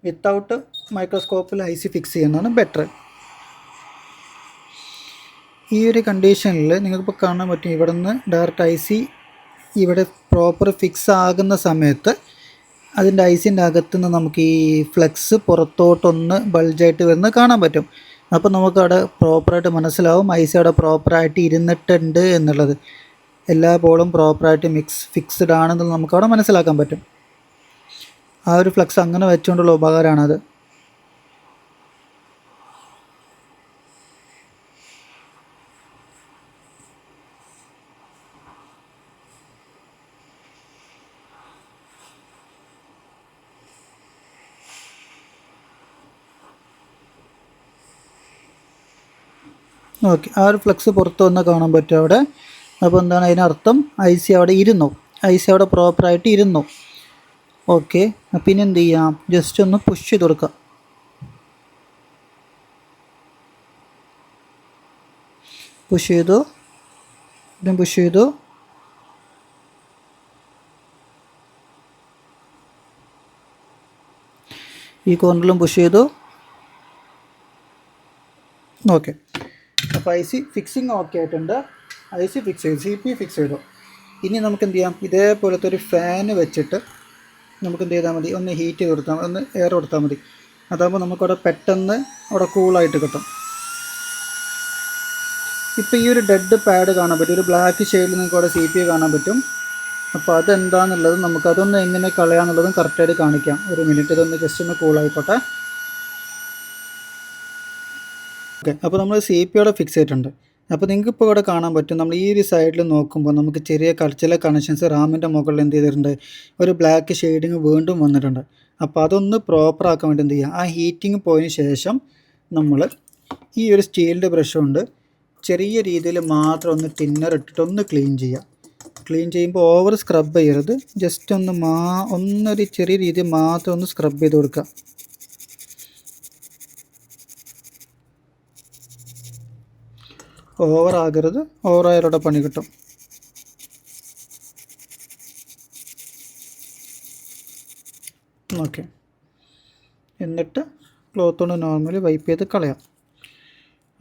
വിത്തൗട്ട് മൈക്രോസ്കോപ്പിൽ IC ഫിക്സ് ചെയ്യുന്നതാണ് ബെറ്റർ. ഈ ഒരു കണ്ടീഷനിൽ നിങ്ങൾക്കിപ്പോൾ കാണാൻ പറ്റും, ഇവിടെ നിന്ന് ഡയറക്റ്റ് IC ഇവിടെ പ്രോപ്പർ ഫിക്സ് ആകുന്ന സമയത്ത് അതിൻ്റെ ICൻ്റെ അകത്തുനിന്ന് നമുക്ക് ഈ ഫ്ലെക്സ് പുറത്തോട്ടൊന്ന് ബൾജായിട്ട് വരുന്നത് കാണാൻ പറ്റും. അപ്പോൾ നമുക്കവിടെ പ്രോപ്പറായിട്ട് മനസ്സിലാവും IC അവിടെ പ്രോപ്പറായിട്ട് ഇരുന്നിട്ടുണ്ട് എന്നുള്ളത്. എല്ലാ ബോളും പ്രോപ്പറായിട്ട് ഫിക്സ്ഡ് ആണെന്നുള്ളത് നമുക്കവിടെ മനസ്സിലാക്കാൻ പറ്റും. ആ ഒരു ഫ്ലെക്സ് അങ്ങനെ വെച്ചുകൊണ്ടുള്ള ഉപകാരമാണത്. ഓക്കെ, ആ ഒരു ഫ്ലെക്സ് പുറത്ത് വന്ന് കാണാൻ പറ്റും അവിടെ. അപ്പോൾ എന്താണ് അതിനർത്ഥം, IC അവിടെ ഇരുന്നു, IC അവിടെ പ്രോപ്പറായിട്ട് ഇരുന്നു. ഓക്കെ, പിന്നെ എന്ത് ചെയ്യാം, ജസ്റ്റ് ഒന്ന് പുഷ് ചെയ്ത് കൊടുക്കാം. പുഷ് ചെയ്തു, പിന്നെ പുഷ് ചെയ്തു. ഈ കോർണറിലും പുഷ് ചെയ്തു. ഓക്കെ, അപ്പോൾ IC ഫിക്സിങ് ഓക്കെ ആയിട്ടുണ്ട്. IC ഫിക്സ് ചെയ്തു, CPU ഫിക്സ് ചെയ്തു. ഇനി നമുക്ക് എന്ത് ചെയ്യാം, ഇതേപോലത്തെ ഒരു ഫാന് വെച്ചിട്ട് നമുക്ക് എന്ത് ചെയ്താൽ മതി, ഒന്ന് ഹീറ്റ് ചെയ്ത് കൊടുത്താൽ മതി, ഒന്ന് എയർ കൊടുത്താൽ മതി. അതാകുമ്പോൾ നമുക്കവിടെ പെട്ടെന്ന് അവിടെ കൂളായിട്ട് കിട്ടും. ഇപ്പോൾ ഈ ഒരു ഡെഡ് പാഡ് കാണാൻ പറ്റും, ഒരു ബ്ലാക്ക് ഷെയ്ഡിൽ നിങ്ങൾക്ക് അവിടെ CPU കാണാൻ പറ്റും. അപ്പോൾ അതെന്താണെന്നുള്ളത് നമുക്കതൊന്ന് എങ്ങനെ കളയാന്നുള്ളതും കറക്റ്റായിട്ട് കാണിക്കാം. ഒരു മിനിറ്റ്, ഇതൊന്ന് ജസ്റ്റ് ഒന്ന് കൂളായിക്കോട്ടെ. ഓക്കെ, അപ്പോൾ നമ്മൾ CPU അവിടെ ഫിക്സ് ചെയ്തിട്ടുണ്ട്. അപ്പോൾ നിങ്ങൾക്ക് ഇപ്പോൾ ഇവിടെ കാണാൻ പറ്റും, നമ്മൾ ഈ ഒരു സൈഡിൽ നോക്കുമ്പോൾ നമുക്ക് ചില കണക്ഷൻസ് റാമിൻ്റെ മുകളിൽ എന്ത് ചെയ്തിട്ടുണ്ട്, ഒരു ബ്ലാക്ക് ഷെയ്ഡിങ് വീണ്ടും വന്നിട്ടുണ്ട്. അപ്പോൾ അതൊന്ന് പ്രോപ്പർ ആക്കാൻ വേണ്ടി എന്ത് ചെയ്യുക, ആ ഹീറ്റിംഗ് പോയതിന് ശേഷം നമ്മൾ ഈ ഒരു സ്റ്റീലിൻ്റെ ബ്രഷ് കൊണ്ട് ചെറിയ രീതിയിൽ മാത്രം ഒന്ന് ടിന്നർ ഇട്ടിട്ട് ഒന്ന് ക്ലീൻ ചെയ്യുക. ക്ലീൻ ചെയ്യുമ്പോൾ ഓവർ സ്ക്രബ് ചെയ്യരുത്, ജസ്റ്റ് ഒന്നൊരു ചെറിയ രീതിയിൽ മാത്രം ഒന്ന് സ്ക്രബ് ചെയ്ത് കൊടുക്കുക. ഓവർ ആകരുത്, ഓവറായാലൂടെ പണി കിട്ടും. ഓക്കെ, എന്നിട്ട് ക്ലോത്ത് കൊണ്ട് നോർമലി വൈപ്പ് ചെയ്ത് കളയാം.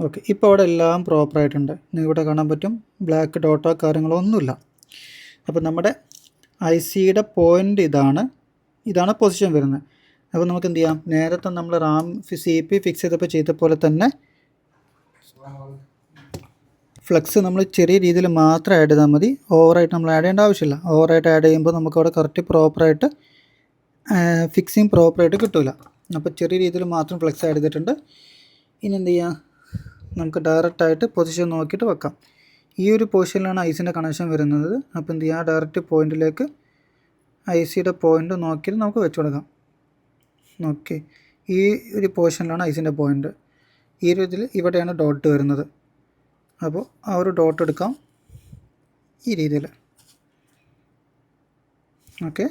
ഓക്കെ, ഇപ്പോൾ അവിടെ എല്ലാം പ്രോപ്പറായിട്ടുണ്ട്. നിങ്ങൾക്ക് ഇവിടെ കാണാൻ പറ്റും, ബ്ലാക്ക് ഡോട്ടോ കാര്യങ്ങളോ ഒന്നുമില്ല. അപ്പോൾ നമ്മുടെ ICയുടെ പോയിൻ്റ് ഇതാണ് പൊസിഷൻ വരുന്നത്. അപ്പോൾ നമുക്ക് എന്ത് ചെയ്യാം, നേരത്തെ നമ്മൾ CPU ഫിക്സ് ചെയ്ത പോലെ തന്നെ ഫ്ലക്സ് നമ്മൾ ചെറിയ രീതിയിൽ മാത്രം ആഡ് ചെയ്താൽ മതി. ഓവറായിട്ട് നമ്മൾ ആഡ് ചെയ്യേണ്ട ആവശ്യമില്ല. ഓവറായിട്ട് ആഡ് ചെയ്യുമ്പോൾ നമുക്കവിടെ കറക്റ്റ് പ്രോപ്പറായിട്ട് ഫിക്സിങ് പ്രോപ്പറായിട്ട് കിട്ടില്ല. അപ്പോൾ ചെറിയ രീതിയിൽ മാത്രം ഫ്ലക്സ് ആഡ് ചെയ്തിട്ടുണ്ട്. ഇനി എന്ത് ചെയ്യാം, നമുക്ക് ഡയറക്റ്റായിട്ട് പൊസിഷൻ നോക്കിയിട്ട് വെക്കാം. ഈ ഒരു പൊസിഷനിലാണ് ഐസിൻ്റെ കണക്ഷൻ വരുന്നത്. അപ്പോൾ എന്ത് ചെയ്യുക, ഡയറക്റ്റ് പോയിൻറ്റിലേക്ക് ICയുടെ പോയിൻ്റ് നോക്കിയിട്ട് നമുക്ക് വെച്ച് കൊടുക്കാം. ഓക്കെ, ഈ ഒരു പൊസിഷനിലാണ് ഐസിൻ്റെ പോയിൻ്റ്. ഈ ഒരു ഇതിൽ ഇവിടെയാണ് ഡോട്ട് വരുന്നത്. അപ്പോൾ ആ ഒരു ഡോട്ട് എടുക്കാം ഈ രീതിയിൽ. ഓക്കെ,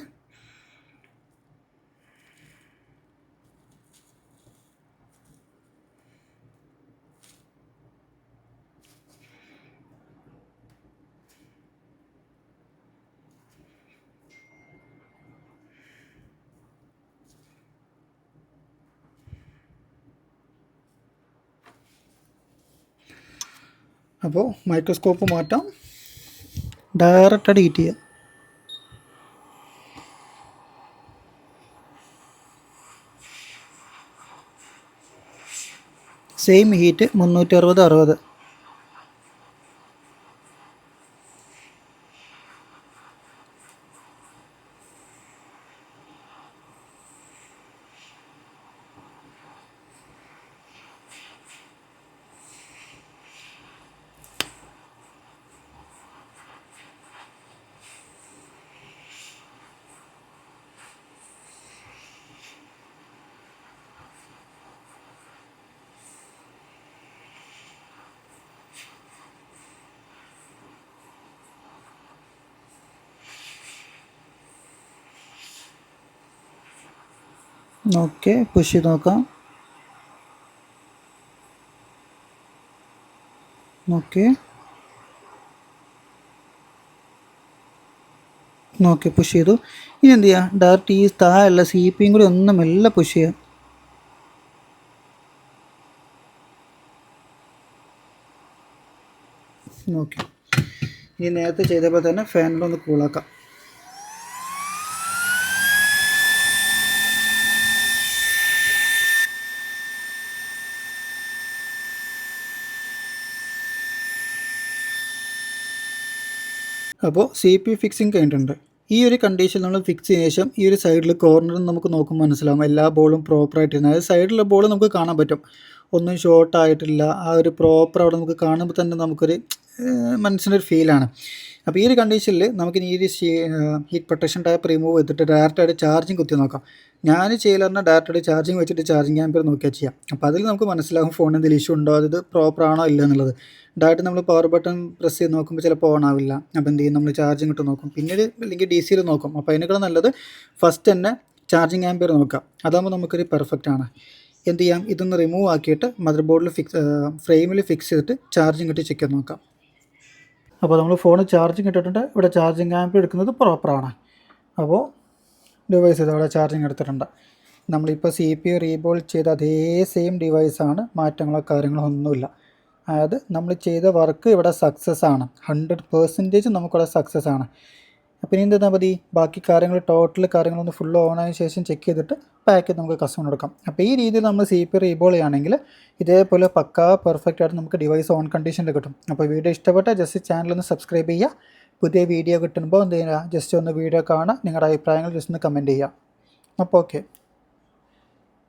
അപ്പോൾ മൈക്രോസ്കോപ്പ് മാറ്റാം, ഡയറക്റ്റായിട്ട് ഹീറ്റ് ചെയ്യാം. Same heat 360. ഓക്കെ, പുഷ് ചെയ്ത് നോക്കാം. ഓക്കെ, പുഷ് ചെയ്തു. ഇനി എന്ത് ചെയ്യുക, ഡയറക്റ്റ് ഈ താഴെയുള്ള CPU കൂടി ഒന്ന് മെല്ലെ പുഷ് ചെയ്യാം. ഓക്കെ, ഇനി നേരത്തെ ചെയ്തപ്പോൾ തന്നെ ഫാനിലൊന്ന് കൂളാക്കാം. അപ്പോൾ CPU ഫിക്സിങ് കഴിഞ്ഞിട്ടുണ്ട്. ഈ ഒരു കണ്ടീഷൻ നമ്മൾ ഫിക്സ് ചെയ്ത ശേഷം ഈ ഒരു സൈഡിൽ കോർണറിൽ നമുക്ക് നോക്കുമ്പോൾ മനസ്സിലാവും എല്ലാ ബോളും പ്രോപ്പറായിട്ടിരുന്നത്. അതായത് സൈഡിലെ ബോൾ നമുക്ക് കാണാൻ പറ്റും, ഒന്നും ഷോർട്ട് ആയിട്ടില്ല. ആ ഒരു പ്രോപ്പർ അവിടെ നമുക്ക് കാണുമ്പോൾ തന്നെ നമുക്കൊരു മനസ്സിനൊരു ഫീലാണ്. അപ്പോൾ ഈ ഒരു കണ്ടീഷനിൽ നമുക്കിനി ഈ ഒരു ഹീറ്റ് പ്രൊട്ടക്ഷൻ ടൈപ്പ് റിമൂവ് ചെയ്തിട്ട് ഡയറക്റ്റായിട്ട് ചാർജിങ് കുത്തി നോക്കാം. ഞാൻ ചെയ്യലെന്ന് ഡയറക്റ്റായിട്ട് ചാർജിങ് വെച്ചിട്ട് ചാർജിങ് ആംപിയർ നോക്കിയാൽ ചെയ്യാം. അപ്പോൾ അതിൽ നമുക്ക് മനസ്സിലാകും ഫോണിന് എന്തെങ്കിലും ഇഷ്യൂ ഉണ്ടോ, അത് പ്രോപ്പറാണോ ഇല്ല എന്നുള്ളത്. ഡയറക്റ്റ് നമ്മൾ പവർ ബട്ടൺ പ്രസ് ചെയ്ത് നോക്കുമ്പോൾ ചിലപ്പോൾ ഓൺ ആവില്ല. അപ്പോൾ എന്ത് ചെയ്യും, നമ്മൾ ചാർജിങ് ഇട്ട് നോക്കും, പിന്നീട് അല്ലെങ്കിൽ DC നോക്കും. അപ്പോൾ അതിനേക്കാൾ നല്ലത് ഫസ്റ്റ് തന്നെ ചാർജിങ് ആംപിയർ നോക്കാം. അതാകുമ്പോൾ നമുക്കൊരു പെർഫെക്റ്റ് ആണ്. എന്ത് ചെയ്യാം, ഇതൊന്ന് റിമൂവ് ആക്കിയിട്ട് മദർ ബോർഡിൽ ഫ്രെയിമിൽ ഫിക്സ് ചെയ്തിട്ട് ചാർജിങ് ഇട്ട് ചെക്ക് ചെയ്ത് നോക്കാം. അപ്പോൾ നമ്മൾ ഫോൺ ചാർജിങ് ഇട്ടിട്ടുണ്ട്. ഇവിടെ ചാർജിങ് ആംപിയർ എടുക്കുന്നത് പ്രോപ്പറാണ്. അപ്പോൾ ഡിവൈസ് അവിടെ ചാർജിങ് എടുത്തിട്ടുണ്ട്. നമ്മളിപ്പോൾ CPU റീബോൾട്ട് ചെയ്ത അതേ സെയിം ഡിവൈസാണ്, മാറ്റങ്ങളോ കാര്യങ്ങളോ ഒന്നുമില്ല. അതായത് നമ്മൾ ചെയ്ത വർക്ക് ഇവിടെ സക്സസ് ആണ്, 100% നമുക്കിവിടെ സക്സസ് ആണ്. അപ്പോൾ ഇനി എന്താ മതി, ബാക്കി കാര്യങ്ങൾ ടോട്ടൽ കാര്യങ്ങളൊന്ന് ഫുൾ ഓൺ ആയതിനു ശേഷം ചെക്ക് ചെയ്തിട്ട് പാക്ക് ചെയ്ത് നമുക്ക് കസ്റ്റമർ കൊടുക്കാം. അപ്പോൾ ഈ രീതിയിൽ നമ്മൾ CPU റീബോൾ ചെയ്യുകയാണെങ്കിൽ ഇതേപോലെ പക്കാ പെർഫെക്റ്റ് ആയിട്ട് നമുക്ക് ഡിവൈസ് ഓൺ കണ്ടീഷനിൽ കിട്ടും. അപ്പോൾ വീഡിയോ ഇഷ്ടപ്പെട്ടാൽ ജസ്റ്റ് ചാനലൊന്ന് സബ്സ്ക്രൈബ് ചെയ്യുക. പുതിയ വീഡിയോ കിട്ടുമ്പോൾ എന്ത് ചെയ്യുക, ജസ്റ്റ് ഒന്ന് വീഡിയോ കാണുക, നിങ്ങളുടെ അഭിപ്രായങ്ങൾ ജസ്റ്റ് ഒന്ന് കമൻറ്റ് ചെയ്യുക. അപ്പോൾ ഓക്കെ.